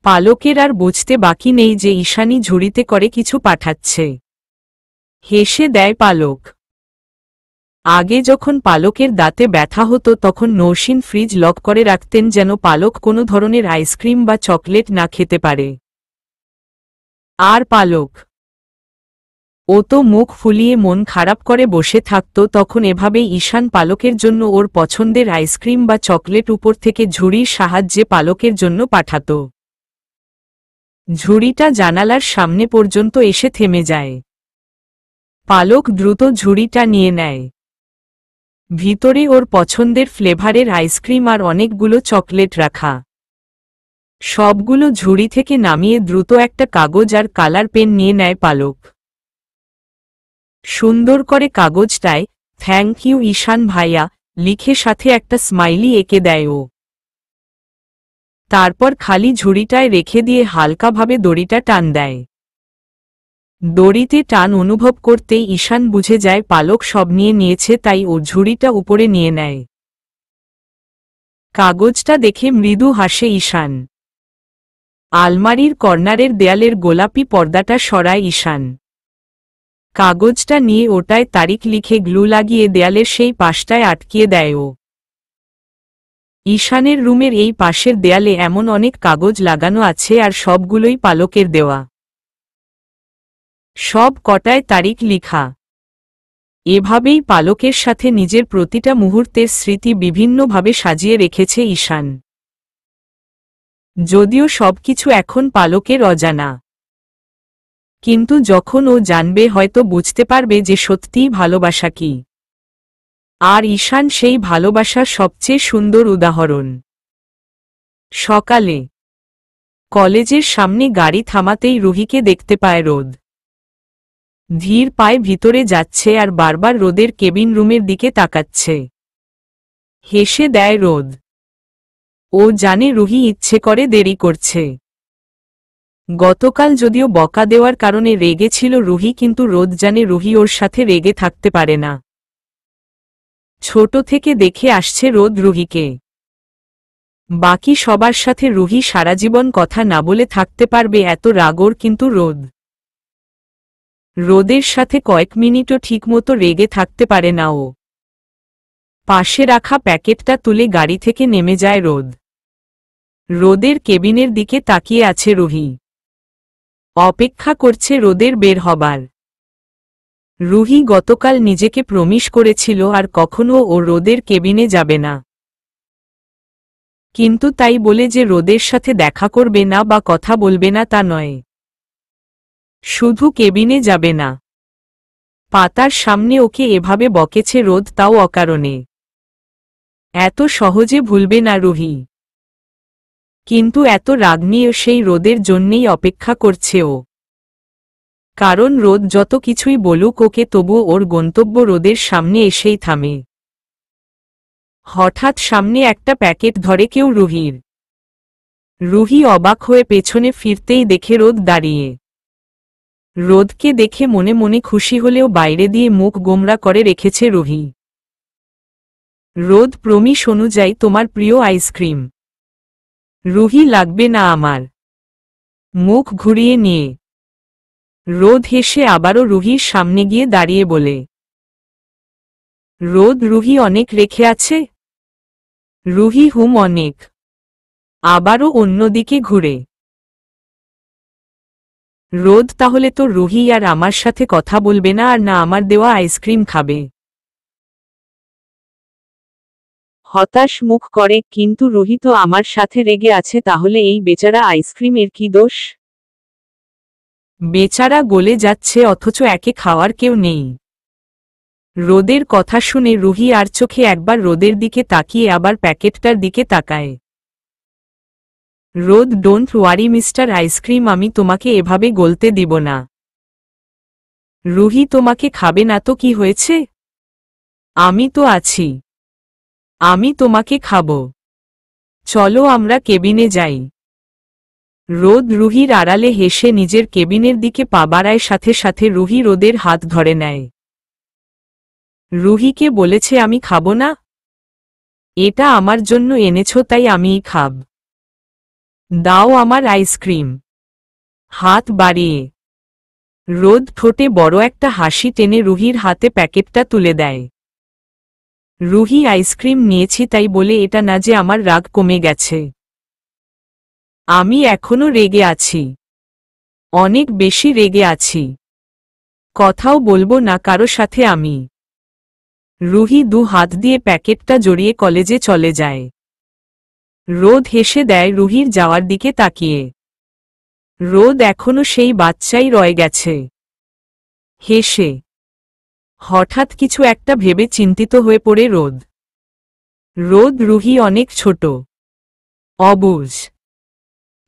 পালকের আর বুঝতে বাকি নেই যে ঈশানী ঝুড়িতে করে কিছু পাঠাচ্ছে। হেসে দেয় পালক। আগে যখন পালকের দাঁতে ব্যথা হতো তখন নৌসিন ফ্রিজ লক করে রাখতেন যেন পালক কোনো ধরনের আইসক্রিম বা চকলেট না খেতে পারে। আর পালক ও তো মুখ ফুলিয়ে মন খারাপ করে বসে থাকত, তখন এভাবেই ঈশান পালকের জন্য ওর পছন্দের আইসক্রিম বা চকলেট উপর থেকে ঝুড়ির সাহায্যে পালকের জন্য পাঠাত। ঝুড়িটা জানালার সামনে পর্যন্ত এসে থেমে যায়। পালক দ্রুত ঝুড়িটা নিয়ে নেয়। ভিতরে ওর পছন্দের ফ্লেভারের আইসক্রিম আর অনেকগুলো চকলেট রাখা। সবগুলো ঝুড়ি থেকে নামিয়ে দ্রুত একটা কাগজ আর কালার পেন নিয়ে নেয় পালক। সুন্দর করে কাগজটায় থ্যাংক ইউ ঈশান ভাইয়া লিখে সাথে একটা স্মাইলি এঁকে দেয় ও। তারপর খালি ঝুড়িটায় রেখে দিয়ে হালকাভাবে দড়িটা টান দেয়। দড়িতে টান অনুভব করতেই ঈশান বুঝে যায় পালক সব নিয়ে নিয়েছে, তাই ও ঝুড়িটা উপরে নিয়ে নেয়। কাগজটা দেখে মৃদু হাসে ঈশান। আলমারির কর্নারের দেয়ালের গোলাপি পর্দাটা সরায় ঈশান। কাগজটা নিয়ে ওটায় তারিখ লিখে গ্লু লাগিয়ে দেয়ালের সেই পাশটায় আটকিয়ে দেয় ও। ঈশানের রুমের এই পাশের দেয়ালে এমন অনেক কাগজ লাগানো আছে আর সবগুলোই পালকের দেওয়া। সব কটায় তারিখ লিখা। এভাবেই পালকের সাথে নিজের প্রতিটা মুহূর্তের স্মৃতি বিভিন্নভাবে সাজিয়ে রেখেছে ঈশান। যদিও সবকিছু এখন পালকের অজানা, কিন্তু যখন ও জানবে হয়তো বুঝতে পারবে যে সত্যিই ভালোবাসা কি। আর ঈশান সেই ভালোবাসার সবচেয়ে সুন্দর উদাহরণ। সকালে কলেজের সামনে গাড়ি থামাতেই রুহিকে দেখতে পায় রোদ। ধীর পায়ে ভিতরে যাচ্ছে আর বারবার রোদের কেবিন রুমের দিকে তাকাচ্ছে। হেসে দেয় রোদ। ও জানে রুহি ইচ্ছে করে দেরি করছে। গতকাল যদিও বকা দেওয়ার কারণে রেগে ছিল রুহি, কিন্তু রোদ জানে রুহি ওর সাথে রেগে থাকতে পারে না। ছোট থেকে দেখে আসছে রোদ রুহিকে। বাকি সবার সাথে রুহি সারাজীবন কথা না বলে থাকতে পারবে, এত রাগ ওর, কিন্তু রোদের সাথে কয়েক মিনিটও ঠিকমতো রেগে থাকতে পারে না ও। পাশে রাখা প্যাকেটটা তুলে গাড়ি থেকে নেমে যায় রোদ। রোদের কেবিনের দিকে তাকিয়ে আছে রুহি। অপেক্ষা করছে রোদের বের হবার। রুহি গতকাল নিজেকে প্রমিস করেছিল আর কখনো ও রোদের কেবিনে যাবে না। কিন্তু তাই বলে যে রোদের সাথে দেখা করবে না বা কথা বলবে না তা নয়। শুধু কেবিনে যাবে না, পাতার সামনে ওকে এভাবে বকেছে রোদ, তাও অকারণে। এত সহজে ভুলবে না রুহি। কিন্তু এত রাগ নিয়ে সেই রোদের জন্যেই অপেক্ষা করছে ও। কারণ রোদ যত কিছুই বলুক ওকে, তবুও ওর গন্তব্য রোদের সামনে এসেই থামে। হঠাৎ সামনে একটা প্যাকেট ধরে কেউ রুহির। রুহি অবাক হয়ে পেছনে ফিরতেই দেখে রোদ দাঁড়িয়ে। রোদকে দেখে মনে মনে খুশি হলেও বাইরে দিয়ে মুখ গোমরা করে রেখেছে রুহি। রোদ প্রমিস অনুযায়ী তোমার প্রিয় আইসক্রিম। রুহি লাগবে না আমার। মুখ ঘুরিয়ে নিয়ে রোদ হেসে আবারও রুহির সামনে গিয়ে দাঁড়িয়ে বলে। রোদ রুহি অনেক রেখে আছে? রুহি হুম অনেক। আবারও অন্যদিকে ঘুরে রোদ তাহলে তো রুহি আর আমার সাথে কথা বলবে না আর না আমার দেওয়া আইসক্রিম খাবে। হতাশ মুখ করে, কিন্তু রুহি তো আমার সাথে রেগে আছে, তাহলে এই বেচারা আইসক্রিমের কি দোষ? বেচারা গলে যাচ্ছে অথচ একে খাওয়ার কেউ নেই। রোদের কথা শুনে রুহি আর চোখে একবার রোদের দিকে তাকিয়ে আবার প্যাকেটটার দিকে তাকায়। রোদ ডোন্ট ওয়ারি মিস্টার আইসক্রিম, আমি তোমাকে এভাবে গলতে দিব না। রুহি তোমাকে খাবে না তো কি হয়েছে? আমি তো আছি, আমি তোমাকে খাবো। চলো আমরা কেবিনে যাই। রোদ রুহির আড়ালে হেসে নিজের কেবিনের দিকে পা বাড়ায়, সাথে সাথে রুহি রোদের হাত ধরে নেয়। রুহিকে বলেছে আমি খাবো না? এটা আমার জন্য এনেছো তাই আমিই খাব। দাও আমার আইসক্রিম। হাত বাড়িয়ে রোদ ঠোঁটে বড় একটা হাসি টেনে রুহির হাতে প্যাকেটটা তুলে দেয়। রুহি আইসক্রিম নিয়েছি তাই বলে এটা না যে আমার রাগ কমে গেছে। আমি এখনো রেগে আছি, অনেক বেশি রেগে আছি। কথাও বলবো না কারো সাথে আমি। রুহি দু হাত দিয়ে প্যাকেটটা জড়িয়ে কলেজে চলে যায়। রোদ হেসে দেয় রুহির যাওয়ার দিকে তাকিয়ে। রোদ এখনো সেই বাচ্চাই রয়ে গেছে, হেসে। হঠাৎ কিছু একটা ভেবে চিন্তিত হয়ে পড়ে রোদ রুহি অনেক ছোট, অবুঝ।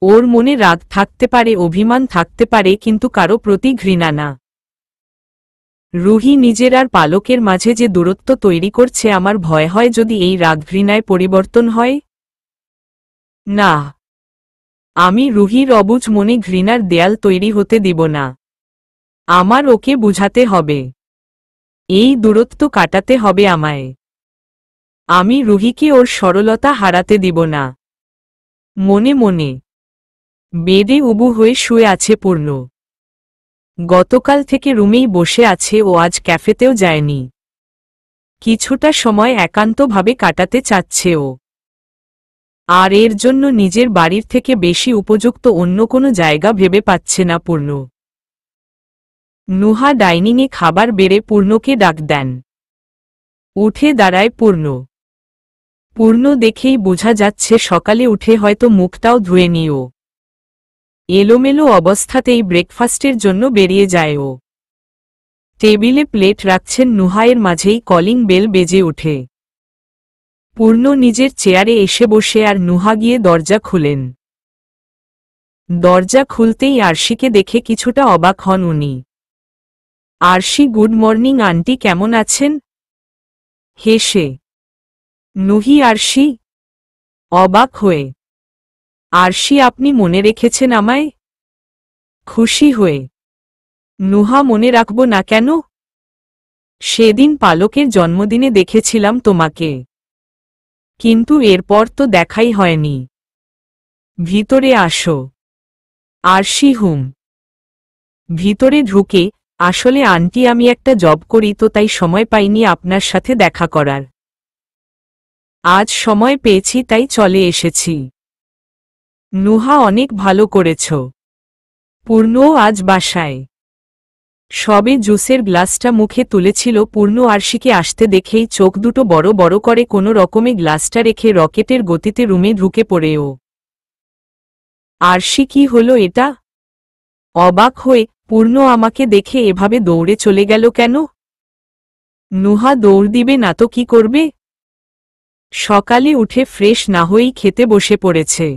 ওর মনে রাগ থাকতে পারে, অভিমান থাকতে পারে, কিন্তু কারো প্রতি ঘৃণা না। রুহি নিজের আর পালকের মাঝে যে দূরত্ব তৈরি করছে, আমার ভয় হয় যদি এই রাগ ঘৃণায় পরিবর্তন হয়। না, আমি রুহির অবুঝ মনে ঘৃণার দেয়াল তৈরি হতে দিব না। আমার ওকে বুঝাতে হবে, এই দূরত্ব কাটাতে হবে আমায়। আমি রুহিকে ওর সরলতা হারাতে দিব না। মনে মনে বেডে উবু হয়ে শুয়ে আছে পূর্ণ। গতকাল থেকে রুমেই বসে আছে ও, আজ ক্যাফেতেও যায়নি। কিছুটা সময় একান্তভাবে কাটাতে চাচ্ছে ও, আর এর জন্য নিজের বাড়ির থেকে বেশি উপযুক্ত অন্য কোনো জায়গা ভেবে পাচ্ছে না পূর্ণ। নুহা ডাইনিংয়ে খাবার বেড়ে পূর্ণকে ডাক দেন। উঠে দাঁড়ায় পূর্ণ দেখেই বোঝা যাচ্ছে সকালে উঠে হয়তো মুখটাও ধুয়ে নিও। এলোমেলো অবস্থাতেই ব্রেকফাস্টের জন্য বেরিয়ে যায় ও। টেবিলে প্লেট রাখছেন নুহায়ের মাঝেই কলিং বেল বেজে ওঠে। পূর্ণ নিজের চেয়ারে এসে বসে আর নুহা গিয়ে দরজা খুলেন। দরজা খুলতেই আরশিকে দেখে কিছুটা অবাক হন উনি। আরশি, গুড মর্নিং আন্টি, কেমন আছেন? হেসে নুহি আরশি অবাক হয়ে, আরশি, আপনি মনে রেখেছেন আমায়? খুশি হয়ে নুহা, মনে রাখব না কেন? সেদিন পালকের জন্মদিনে দেখেছিলাম তোমাকে, কিন্তু এরপর তো দেখাই হয়নি। ভিতরে আসো। আরশি ভিতরে ঢুকে, আসলে আন্টি আমি একটা জব করি তো তাই সময় পাইনি আপনার সাথে দেখা করার। আজ সময় পেয়েছি তাই চলে এসেছি। নুহা, অনেক ভালো করেছ। পূর্ণও আজ বাসায়। সবে জুসের গ্লাসটা মুখে তুলেছিল পূর্ণ আরশিকে আসতে দেখেই চোখ দুটো বড় বড় করে কোনো রকমে গ্লাসটা রেখে রকেটের গতিতে রুমে ঢুকে পড়েও। আরশি, কি হলো এটা? অবাক হয়ে পূর্ণ আমাকে দেখে এভাবে দৌড়ে চলে গেল কেন? নুহা, দৌড় দিবে না তো কি করবে? সকালে উঠে ফ্রেশ না হয়েই খেতে বসে পড়েছে।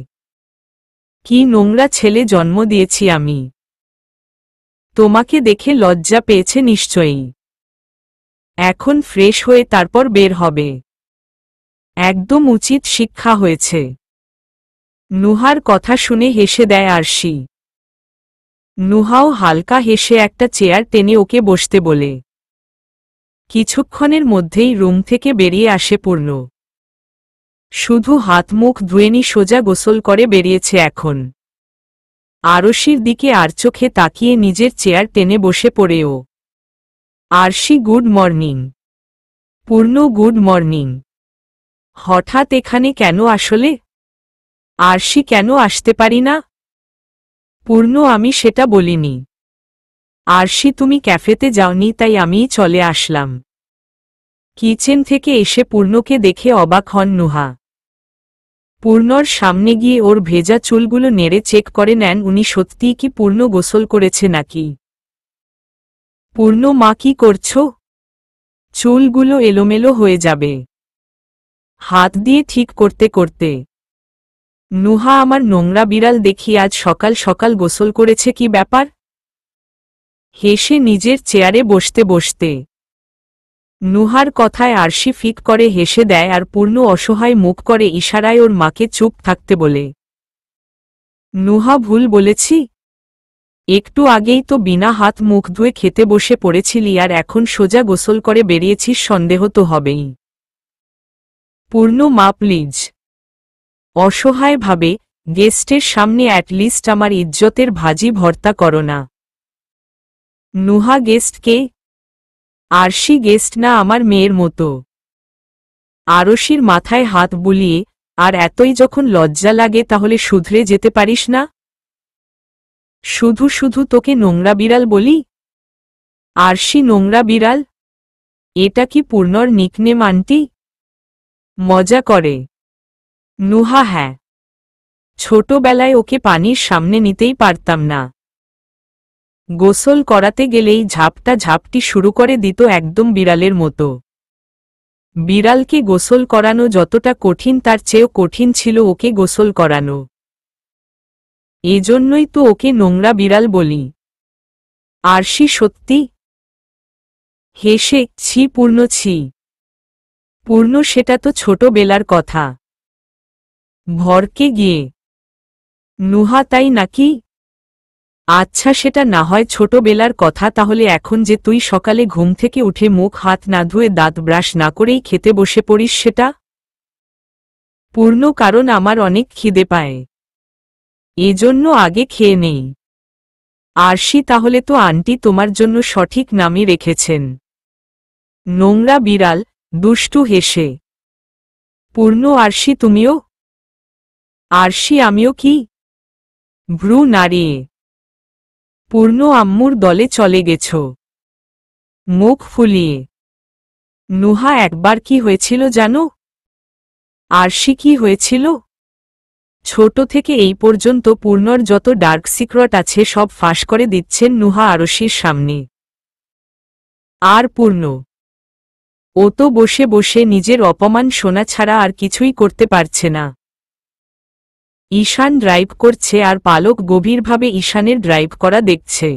কি নোংরা ছেলে জন্ম দিয়েছি আমি। তোমাকে দেখে লজ্জা পেয়েছে নিশ্চয়ই। এখন ফ্রেশ হয়ে তারপর বের হবে। একদম উচিত শিক্ষা হয়েছে। নুহার কথা শুনে হেসে দেয় আরশি। নুহাও হালকা হেসে একটা চেয়ার টেনে ওকে বসতে বলে। কিছুক্ষণের মধ্যেই রুম থেকে বেরিয়ে আসে পূর্ণ। শুধু হাত মুখ ধুয়েনি, সোজা গোসল করে বেরিয়েছে এখন। আরশির দিকে আর চোখে তাকিয়ে নিজের চেয়ার টেনে বসে পড়েও। আরশি, গুড মর্নিং। পূর্ণ, গুড মর্নিং। হঠাৎ এখানে কেন আসলে? আরশি, কেন আসতে পারি না? পূর্ণ, আমি সেটা বলিনি। আরশি, তুমি ক্যাফেতে যাওনি তাই আমিই চলে আসলাম। কিচেন থেকে এসে পূর্ণকে দেখে অবাক হন নুহা। পূর্ণর সামনে গিয়ে ওর ভেজা চুলগুলো নেড়ে চেক করে নেন উনি সত্যিই কি পূর্ণ গোসল করেছে নাকি। পূর্ণ, মা কি করছো? চুলগুলো এলোমেলো হয়ে যাবে। হাত দিয়ে ঠিক করতে করতে। নুহা, আমার নোংরা বিড়াল দেখি আজ সকাল সকাল গোসল করেছে, কি ব্যাপার? হেসে নিজের চেয়ারে বসতে বসতে নুহার কথায় আরশি ফিক করে হেসে দেয় আর পূর্ণ অসহায় মুখ করে ইশারায় ওর মাকে চুপ থাকতে বলে। নুহা, ভুল বলেছি? একটু আগেই তো বিনা হাত মুখ ধুয়ে খেতে বসে পড়েছিলি আর এখন সোজা গোসল করে বেরিয়েছিস, সন্দেহ তো হবেই। পূর্ণ, মা প্লিজ। অসহায়ভাবে, গেস্টের সামনে অ্যাটলিস্ট আমার ইজ্জতের ভাজি ভর্তা করো না। নুহা, গেস্ট কে? আরশি গেস্ট না, আমার মেয়ের মতো। আরশির মাথায় হাত বুলিয়ে, আর এতই যখন লজ্জা লাগে তাহলে শুধরে যেতে পারিস না? শুধু শুধু তোকে নোংরা বিড়াল বলি? আরশি, নোংরা বিড়াল? এটা কি পূর্ণর নিকনেম আন্টি? মজা করে নুহা। হ্যাঁ, ছোটবেলায় ওকে পানির সামনে নিতেই পারতাম না। গোসল করাতে গেলেই ঝাপটা ঝাপটি শুরু করে দিত একদম বিড়ালের মতো। বিড়ালকে গোসল করানো যতটা কঠিন তার চেয়েও কঠিন ছিল ওকে গোসল করানো। এজন্যই তো ওকে নোংরা বিড়াল বলি। আরশি সত্যি? হেসে, ছি পূর্ণ, ছি পূর্ণ, সেটা তো ছোটবেলার কথা। ভরকে গিয়ে, নুহা তাই নাকি? আচ্ছা সেটা না হয় ছোটবেলার কথা, তাহলে এখন যে তুই সকালে ঘুম থেকে উঠে মুখ হাত না ধুয়ে দাঁত ব্রাশ না করেই খেতে বসে পড়িস সেটা? পূর্ণ, কারণ আমার অনেক খিদে পায়, এজন্য আগে খেয়ে নেই। আরশি, তাহলে তো আন্টি তোমার জন্য সঠিক নামই রেখেছেন, নোংরা বিড়াল। দুষ্টু হেসে, পূর্ণ, আরশি তুমিও? আরশি, আমিও কি? ভ্রু নাড়িয়ে, পূর্ণ, আম্মুর দলে চলে গেছ? মুখ ফুলিয়ে, নুহা, একবার কি হয়েছিল জানো? আরশি, কি হয়েছিল? ছোট থেকে এই পর্যন্ত পূর্ণর যত ডার্ক সিক্রেট আছে সব ফাঁস করে দিচ্ছেন নুহা আরশির সামনে। আর পূর্ণ, ও তো বসে বসে নিজের অপমান শোনা ছাড়া আর কিছুই করতে পারছে না। ঈশান ড্রাইভ করছে আর পালক গভীরভাবে ঈশানের ড্রাইভ করা দেখছে।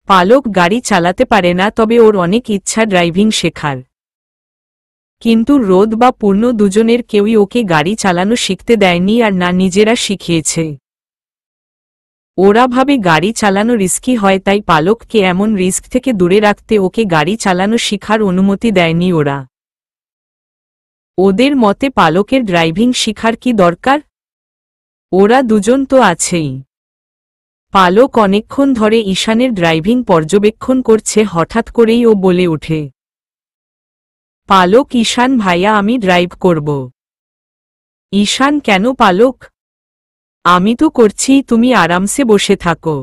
পালক গাড়ি চালাতে পারে না, তবে ওর অনেক ইচ্ছা ড্রাইভিং শেখার। কিন্তু রোদ বা পূর্ণ দুজনের কেউই ওকে গাড়ি চালানো শিখতে দেয়নি আর না নিজেরা শিখিয়েছে। ওরা ভাবে গাড়ি চালানো রিস্কি হয়, তাই পালককে এমন রিস্ক থেকে দূরে রাখতে ওকে গাড়ি চালানো শিখার অনুমতি দেয়নি ওরা। ওদের মতে পালকের ড্রাইভিং শিখার কি দরকার? ওরা দুজন তো আছেই। পালক অনেকক্ষণ ধরে ঈশানের ড্রাইভিং পর্যবেক্ষণ করছে, হঠাৎ করেই ও বলে ওঠে, পালক, ঈশান ভাইয়া, আমি ড্রাইভ করব। ঈশান, কেন পালক? আমি তো করছি, তুমি আরামসে বসে থাকো।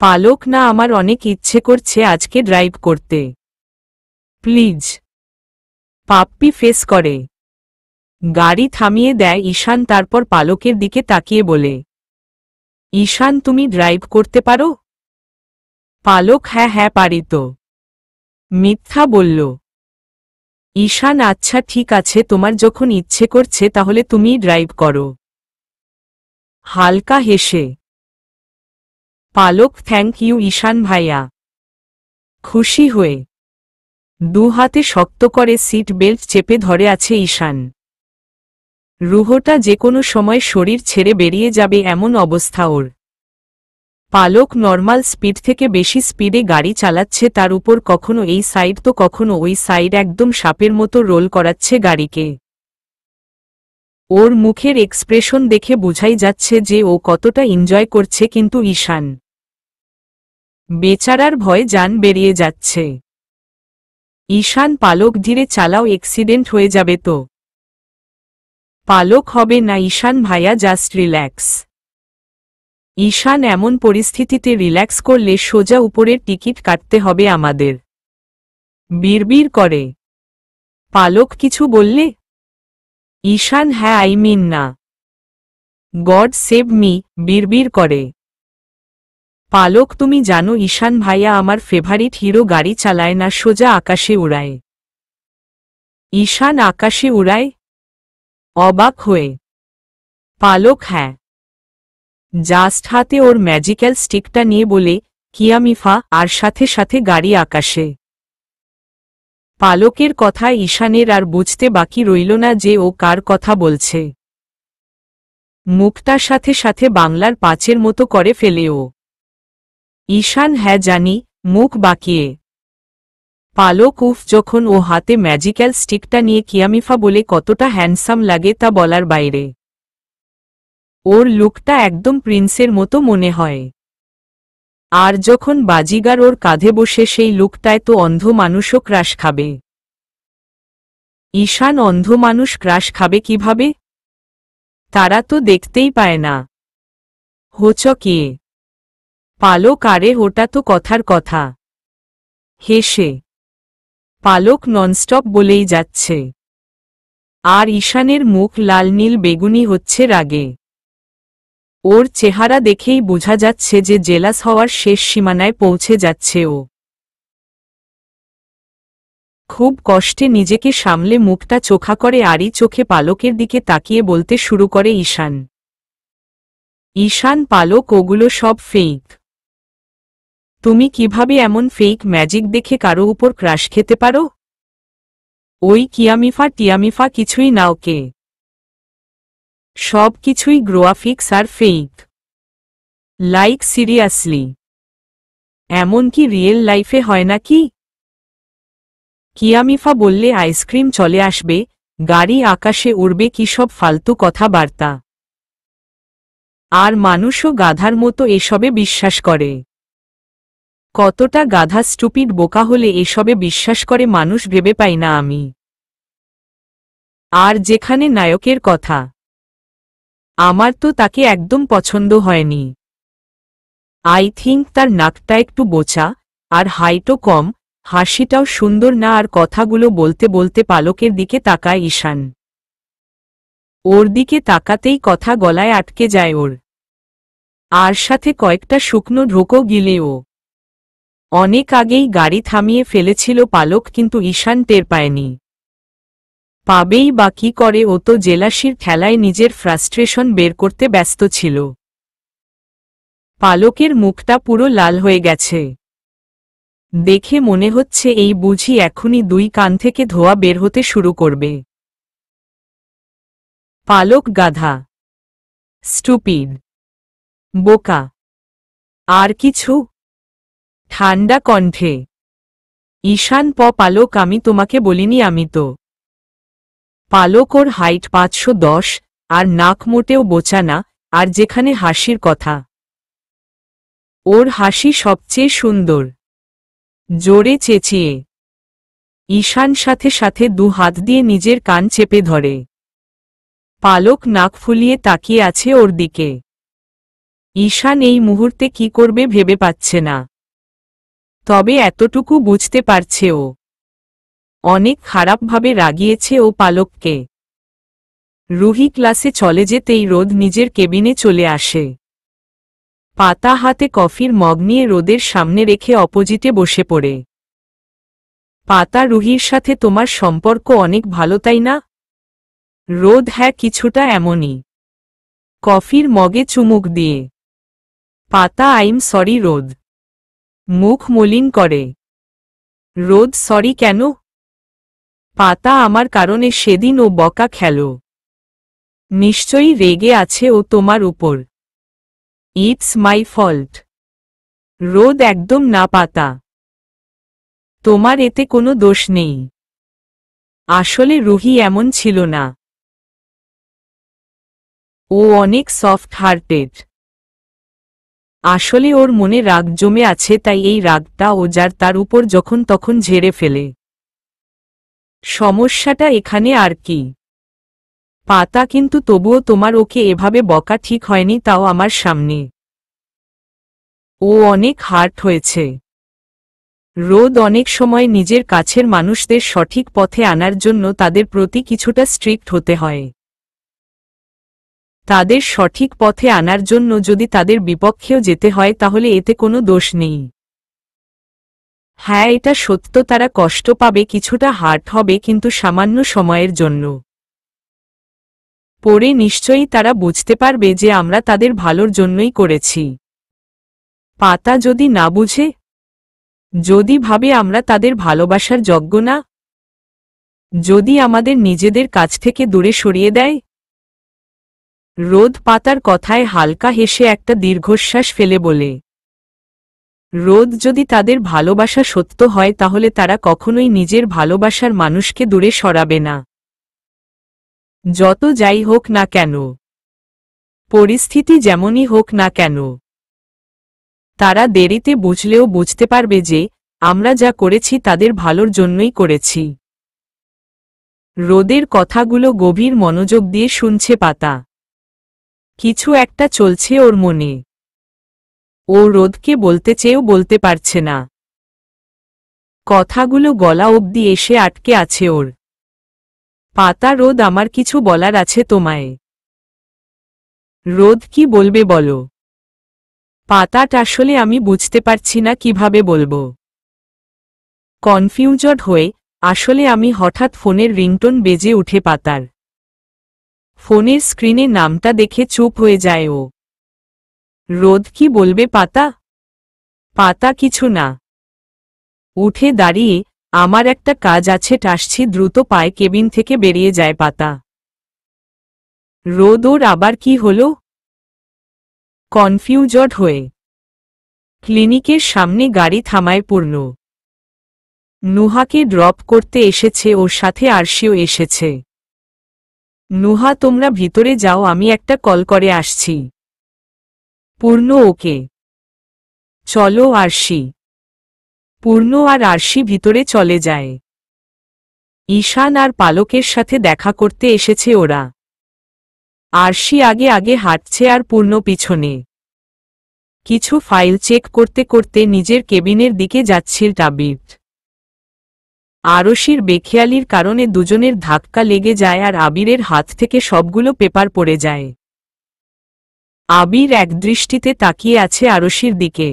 পালক, না, আমার অনেক ইচ্ছে করছে আজকে ড্রাইভ করতে, প্লিজ। পাপ্পি ফেস করে গাড়ি থামিয়ে দেয় ঈশান, তারপর পালকের দিকে তাকিয়ে বলে, ঈশান, তুমি ড্রাইভ করতে পারো? পালক, হ্যাঁ হ্যাঁ পারি তো। মিথ্যা বলল ঈশান। আচ্ছা ঠিক আছে, তোমার যখন ইচ্ছে করছে তাহলে তুমিই ড্রাইভ করো। হালকা হেসে, পালক, থ্যাংক ইউ ঈশান ভাইয়া। খুশি হয়ে দু হাতে শক্ত করে সিট বেল্ট চেপে ধরে আছে ঈশান। রুহটা যে কোনো সময় শরীর ছেড়ে বেরিয়ে যাবে এমন অবস্থা ওর। পালক নর্মাল স্পিড থেকে বেশি স্পিডে গাড়ি চালাচ্ছে, তার উপর কখনো এই সাইড তো কখনো ওই সাইড, একদম সাপের মতো রোল করাচ্ছে গাড়িকে। ওর মুখের এক্সপ্রেশন দেখে বোঝাই যাচ্ছে যে ও কতটা এনজয় করছে, কিন্তু ঈশান বেচারার ভয়ে জান বেরিয়ে যাচ্ছে। ঈশান, পালক ধীরে চালাও, অ্যাক্সিডেন্ট হয়ে যাবে তো। পালক, হবে না ঈশান ভাইয়া, জাস্ট রিল্যাক্স। ঈশান, এমন পরিস্থিতিতে রিল্যাক্স করলে সোজা উপরের টিকিট কাটতে হবে আমাদের। বিড়বিড় করে পালক, কিছু বললে? ঈশান, হ্যাঁ, আই মিন না। গড সেভ মি, বিড়বিড় করে পালক, তুমি জানো ঈশান ভাইয়া আমার ফেভারিট হিরো গাড়ি চালায় না, সোজা আকাশে উড়ায়। ঈশান, আকাশে উড়ায়? অবাক হয়ে পালক, হ্যাঁ। জাস্ট হাতে ওর ম্যাজিক্যাল স্টিকটা নিয়ে বলে, কিয়ামিফা, আর সাথে সাথে গাড়ি আকাশে। পালকের কথায় ঈশানের আর বুঝতে বাকি রইল না যে ও কার কথা বলছে। মুখটা সাথে সাথে বাংলার পাঁচের মতো করে ফেলে ও। ঈশান, হ্যাঁ জানি, মুখ বাঁকিয়ে। পালক, উফ, যখন ও হাতে ম্যাজিক্যাল স্টিকটা নিয়ে কিয়ামিফা বলে কতটা হ্যান্ডসাম লাগে তা বলার বাইরে। ওর লুকটা একদম প্রিন্সের মতো মনে হয়। আর যখন বাজিগার ওর কাঁধে বসে, সেই লুকটায় তো অন্ধ মানুষও ক্রাশ খাবে। ঈশান, অন্ধ মানুষ ক্রাশ খাবে কিভাবে? তারা তো দেখতেই পায় না। হোঁচকিয়ে পালক, আরে ওটা তো কথার কথা। হেসে পালক ননস্টপ বলেই যাচ্ছে। আর ঈশানের মুখ লাল নীল বেগুনি হচ্ছে রাগে। ওর চেহারা দেখেই বোঝা যাচ্ছে যে জেলাস হওয়ার শেষ সীমানায় পৌঁছে যাচ্ছে ও। খুব কষ্টে নিজেকে সামলে মুখটা চোখা করে আড়ি চোখে পালকের দিকে তাকিয়ে বলতে শুরু করে ঈশান। ঈশান, পালক, ওগুলো সব ফেক। তুমি কিভাবে এমন ফেক ম্যাজিক দেখে কারো উপর ক্রাশ খেতে পারো? ওই কিয়ামিফা টিয়ামিফা কিছুই না, ওকে সব কিছুই গ্রাফিক্স আর ফেক। Like seriously? এমন কি রিয়েল লাইফে হয় নাকি? কিয়ামিফা বললে আইসক্রিম চলে আসবে, গাড়ি আকাশে উড়বে, কি সব ফালতু কথাবার্তা। আর মানুষও গাধার মতো এসবে বিশ্বাস করে। কতটা গাধা স্টুপিড বোকা হলে এসবে বিশ্বাস করে মানুষ ভেবে পাই না আমি। আর যেখানে নায়কের কথা, আমার তো তাকে একদম পছন্দ হয়নি। আই থিঙ্ক তার নাকটা একটু বোচা, আর হাইটও কম, হাসিটাও সুন্দর না। আর কথাগুলো বলতে বলতে পালকের দিকে তাকায় ঈশান। ওর দিকে তাকাতেই কথা গলায় আটকে যায় ওর, আর সাথে কয়েকটা শুকনো ঢোকও গিলে ও। অনেক আগেই গাড়ি থামিয়ে ফেলেছিল পালক, কিন্তু ঈশান টের পায়নি। পাবেই বা কি করে, ও তো জেলাসির ঠেলায় নিজের ফ্রাস্ট্রেশন বের করতে ব্যস্ত ছিল। পালকের মুখটা পুরো লাল হয়ে গেছে। দেখে মনে হচ্ছে এই বুঝি এখনই দুই কান থেকে ধোঁয়া বের হতে শুরু করবে। পালক গাধা, স্টুপিড, বোকা, আর কিছু? ঠান্ডা কণ্ঠে ঈশান, পালক, আমি তোমাকে বলিনি আমি তো। পালক, ওর হাইট 510, আর নাক মোটেও বোচা না। আর যেখানে হাসির কথা, ওর হাসি সবচেয়ে সুন্দর। জোরে চেঁচিয়ে ঈশান সাথে সাথে দু হাত দিয়ে নিজের কান চেপে ধরে। পালক নাক ফুলিয়ে তাকিয়ে আছে ওর দিকে। ঈশান এই মুহূর্তে কি করবে ভেবে পাচ্ছে না। তবে এতটুকু বুঝতে পারছে ও অনেক খারাপভাবে রাগিয়েছে ও পালককে। রুহি ক্লাসে চলে যেতেই রোদ নিজের কেবিনে চলে আসে। পাতা হাতে কফির মগ নিয়ে রোদের সামনে রেখে অপোজিটে বসে পড়ে। পাতা, রুহির সাথে তোমার সম্পর্ক অনেক ভালো, তাই না? রোদ, হ্যাঁ, কিছুটা এমনই। কফির মগে চুমুক দিয়ে পাতা, আইম সরি রোদ। মুখ মলিন করে রোদ, সরি কেন? পাতা, আমার কারণে সেদিন ও বকা খেল। নিশ্চয়ই রেগে আছে ও তোমার উপর। It's my fault. রোদ, একদম না পাতা, তোমার এতে কোনো দোষ নেই। আসলে রুহি এমন ছিল না। ও অনেক সফট হার্টেড। আসলে ওর মনে রাগ জমে আছে, তাই এই রাগটা ও যার তার উপর যখন তখন ঝেড়ে ফেলে। সমস্যাটা এখানে আর কি পাতা, কিন্তু তবুও তোমার ওকে এভাবে বকা ঠিক হয়নি, তাও আমার সামনে। ও অনেক হার্ট হয়েছে। রোদ, অনেক সময় নিজের কাছের মানুষদের সঠিক পথে আনার জন্য তাদের প্রতি কিছুটা স্ট্রিক্ট হতে হয়। তাদের সঠিক পথে আনার জন্য যদি তাদের বিপক্ষেও যেতে হয় তাহলে এতে কোনো দোষ নেই। হ্যাঁ, এটা সত্য, তারা কষ্ট পাবে, কিছুটা হার্ট হবে, কিন্তু সামান্য সময়ের জন্য। পরে নিশ্চয়ই তারা বুঝতে পারবে যে আমরা তাদের ভালোর জন্যই করেছি। পাতা, যদি না বুঝে, যদি ভাবে আমরা তাদের ভালোবাসার যোগ্য না, যদি আমাদের নিজেদের কাছ থেকে দূরে সরিয়ে দেয়? রোদ পাতার কথায় হালকা হেসে একটা দীর্ঘশ্বাস ফেলে বলে, রোদ, যদি তাদের ভালোবাসা সত্য হয় তাহলে তারা কখনোই নিজের ভালোবাসার মানুষকে দূরে সরাবে না। যত যাই হোক না কেন, পরিস্থিতি যেমনই হোক না কেন, তারা দেরিতে বুঝলেও বুঝতে পারবে যে আমরা যা করেছি তাদের ভালোর জন্যই করেছি। রোদের কথাগুলো গভীর মনোযোগ দিয়ে শুনছে পাতা। কিছু একটা চলছে ওর মনে। ও রোদকে বলতে চেয়েও বলতে পারছে না। কথাগুলো গলা অবধি এসে আটকে আছে ওর। পাতা, রোদ, আমার কিছু বলার আছে তোমায়। রোদ কি বলবে বলো? পাতাট আসলে আমি বুঝতে পারছি না কিভাবে বলবো। কনফিউজড হয়ে আসলে আমি হঠাৎ ফোনের রিংটোন বেজে উঠে পাতার। ফোনের স্ক্রিনে নামটা দেখে চুপ হয়ে যায় ও। রোদ কি বলবে পাতা? পাতা কিছু না। উঠে দাঁড়িয়ে আমার একটা কাজ আছে আসছি দ্রুত পায়ে কেবিন থেকে বেরিয়ে যায় পাতা। রোদ ওর আবার কি হলো? কনফিউজড হয়ে ক্লিনিকের সামনে গাড়ি থামায় পূর্ণ। নুহাকে ড্রপ করতে এসেছে, ওর সাথে আরশিও এসেছে। নুহা তোমরা ভিতরে যাও, আমি একটা কল করে আসছি। পূর্ণ ওকে। চলো আরশি। পূর্ণ আর আরশি ভিতরে চলে যায়। ঈশান আর পালকের সাথে দেখা করতে এসেছে ওরা। আরশি আগে আগে হাঁটছে আর পূর্ণ পিছনে। কিছু ফাইল চেক করতে করতে নিজের কেবিনের দিকে যাচ্ছিল আবির। আরশির বেখেয়ালির কারণে দুজনের ধাক্কা লেগে যায় আর আবিরের হাত থেকে সবগুলো পেপার পড়ে যায়। আবির একদৃষ্টিতে তাকিয়ে আছে আরশির দিকে,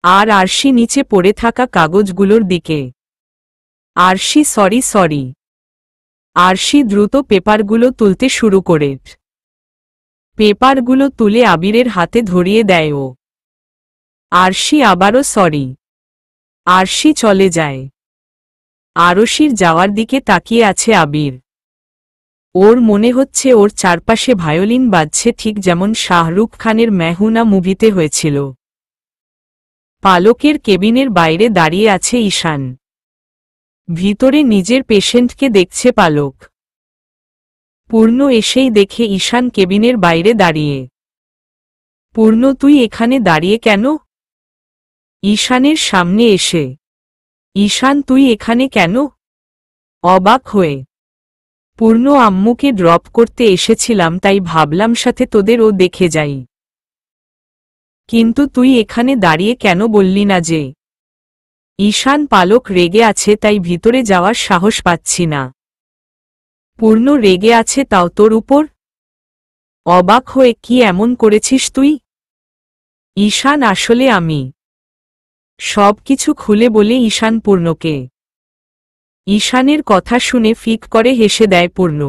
আর আরশি নিচে পড়ে থাকা কাগজগুলোর দিকে। আরশি সরি। আরশি দ্রুত পেপারগুলো তুলতে শুরু করে। পেপারগুলো তুলে আবিরের হাতে ধরিয়ে দেয় ও। আরশি আবারও সরি। আরশি চলে যায়। আরশির যাওয়ার দিকে তাকিয়ে আছে আবির। ওর মনে হচ্ছে ওর চারপাশে ভায়োলিন বাজছে, ঠিক যেমন শাহরুখ খানের মেহুনা মুভিতে হয়েছিল। পালকের কেবিনের বাইরে দাঁড়িয়ে আছে ঈশান। ভিতরে নিজের পেশেন্টকে দেখছে পালক। পূর্ণ এসেই দেখে ঈশান কেবিনের বাইরে দাঁড়িয়ে। পূর্ণ তুই এখানে দাঁড়িয়ে কেন? ঈশানের সামনে এসে। ঈশান তুই এখানে কেন? অবাক হয়ে। পূর্ণ আম্মুকে ড্রপ করতে এসেছিলাম, তাই ভাবলাম সাথে তোদেরও দেখে যাই। কিন্তু তুই এখানে দাঁড়িয়ে কেন বললি না যে? ঈশান পালক রেগে আছে তাই ভিতরে যাওয়ার সাহস পাচ্ছি না। পূর্ণ রেগে আছে তাও তোর উপর? অবাক হয়ে কি এমন করেছিস তুই? ঈশান আসলে আমি সব কিছু খুলে বলে ঈশান পূর্ণকে। ঈশানের কথা শুনে ফিক করে হেসে দেয় পূর্ণ।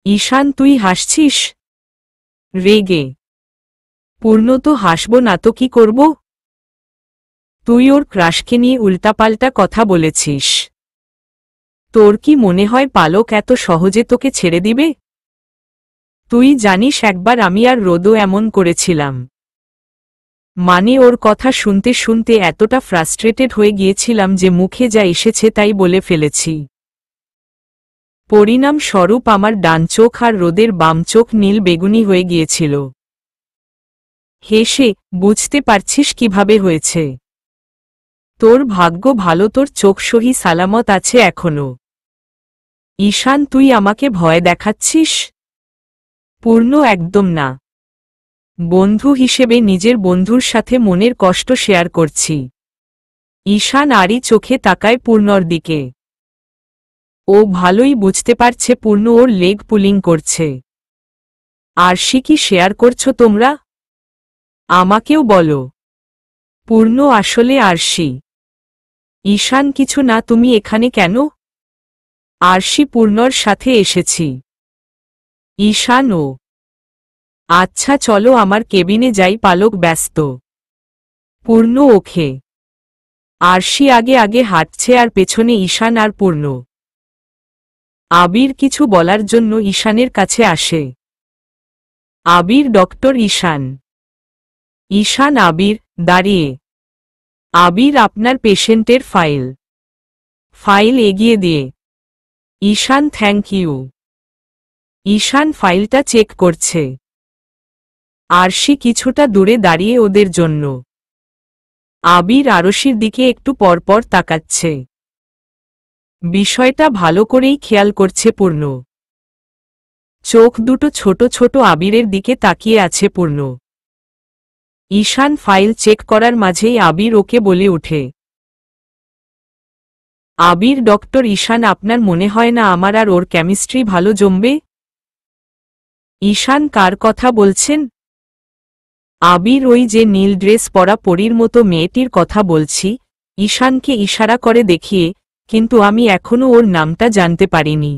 ঈশান তুই হাসছিস? রেগে। পূর্ণ তো হাসব না তো কি করব? তুই ওর ক্রাশকে নিয়ে উল্টাপাল্টা কথা বলেছিস। তোর কি মনে হয় পালক এত সহজে তোকে ছেড়ে দিবে? তুই জানিস একবার আমি আর রোদও এমন করেছিলাম। মানে ওর কথা শুনতে শুনতে এতটা ফ্রাস্ট্রেটেড হয়ে গিয়েছিলাম যে মুখে যা এসেছে তাই বলে ফেলেছি। পরিণামস্বরূপ আমার ডান চোখ আর রোদের বাম চোখ নীল বেগুনি হয়ে গিয়েছিল। হেসে, বুঝতে পারছিস কিভাবে হয়েছে? তোর ভাগ্য ভালো, তোর চোখ সহি সালামত আছে এখনো। ঈশান তুই আমাকে ভয় দেখাচ্ছিস? পূর্ণ একদম না। বন্ধু হিসেবে নিজের বন্ধুর সাথে মনের কষ্ট শেয়ার করছি। ঈশান আরই চোখে তাকায় পূর্ণর দিকে। ও ভালোই বুঝতে পারছে পূর্ণ ওর লেগ পুলিং করছে। আরশি কি শেয়ার করছো তোমরা? আমাকেও বলো। পূর্ণ আসলে আরশি। ঈশান কিছু না, তুমি এখানে কেন? আরশি পূর্ণর সাথে এসেছি। ঈশান ও। আচ্ছা চলো আমার কেবিনে যাই, পালক ব্যস্ত। পূর্ণ ওকে। আরশি আগে আগে হাঁটছে আর পেছনে ঈশান আর পূর্ণ। আবির কিছু বলার জন্য ঈশানের কাছে আসে। আবির ডক্টর ঈশান। ঈশান আবির দাঁড়িয়ে। আবির আপনার পেশেন্টের ফাইল এগিয়ে দিয়ে। ঈশান থ্যাংক ইউ। ঈশান ফাইলটা চেক করছে। আরশি কিছুটা দূরে দাঁড়িয়ে ওদের জন্য। আবির আরশির দিকে একটু পরপর তাকাচ্ছে। বিষয়টা ভালো করেই খেয়াল করছে পূর্ণ। চোখ দুটো ছোট ছোট আবিরের দিকে তাকিয়ে আছে পূর্ণ। ঈশান ফাইল চেক করার মাঝেই আবির ওকে বলে ওঠে। আবির ডক্টর ঈশান আপনার মনে হয় না আমার আর ওর কেমিস্ট্রি ভালো জমবে? ঈশান কার কথা বলছেন? আবির, ওই যে নীল ড্রেস পরা পরীর মতো মেয়েটির কথা বলছি। ঈশানকে ইশারা করে দেখিয়ে, কিন্তু আমি এখনো ওর নামটা জানতে পারিনি।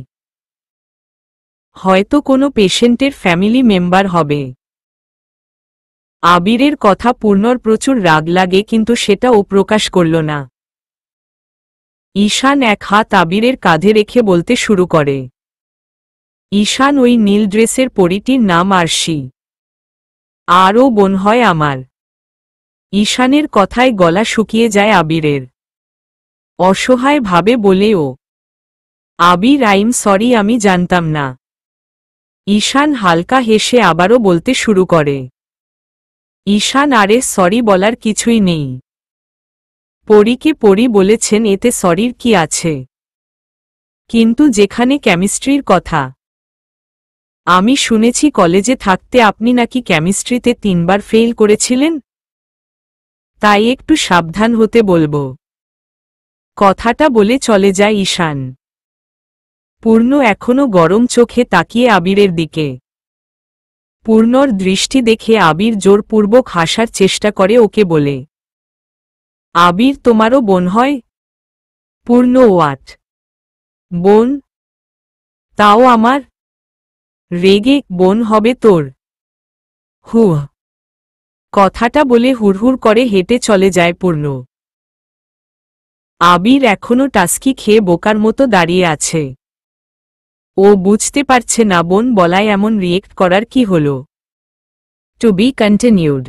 হয়তো কোনো পেশেন্টের ফ্যামিলি মেম্বার হবে। আবিরের কথা পূর্ণর প্রচুর রাগ লাগে, কিন্তু সেটা ও প্রকাশ করল না। ঈশান এক হাত আবিরের কাঁধে রেখে বলতে শুরু করে, ঈশান, ওই নীল ড্রেসের পরীটির নাম আরশি। আর ও বোন হয় আমার। ঈশানের কথায় গলা শুকিয়ে যায় আবিরের। অসহায় ভাবে বলে ও, আবির, আইম সরি, আমি জানতাম না। ঈশান হালকা হেসে আবারও বলতে শুরু করে, ঈশান, আরে সরি বলার কিছুই নেই। পরীকে পরী বলেছেন, এতে সরির কি আছে? কিন্তু যেখানে কেমিস্ট্রির কথা, আমি শুনেছি কলেজে থাকতে আপনি নাকি কেমিস্ট্রিতে 3 বার ফেল করেছিলেন। তাই একটু সাবধান হতে বলবো। কথাটা বলে চলে যায় ঈশান। পূর্ণ এখনো গরম চোখে তাকিয়ে আবিরের দিকে। পূর্ণর দৃষ্টি দেখে আবির জোরপূর্বক হাসার চেষ্টা করে ওকে বলে, আবির, তোমারও বোন হয়? পূর্ণ, ওয়াট? বোন? তাও আমার? রেগে, বোন হবে তোর? হুহ। কথাটা বলে হুড়হুড় করে হেঁটে চলে যায় পূর্ণ। আবির এখনো টাস্কি খেয়ে বোকার মতো দাঁড়িয়ে আছে। ও বুঝতে পারছে না বোন বলায় এমন রিয়েক্ট করার কি হলো। To be continued.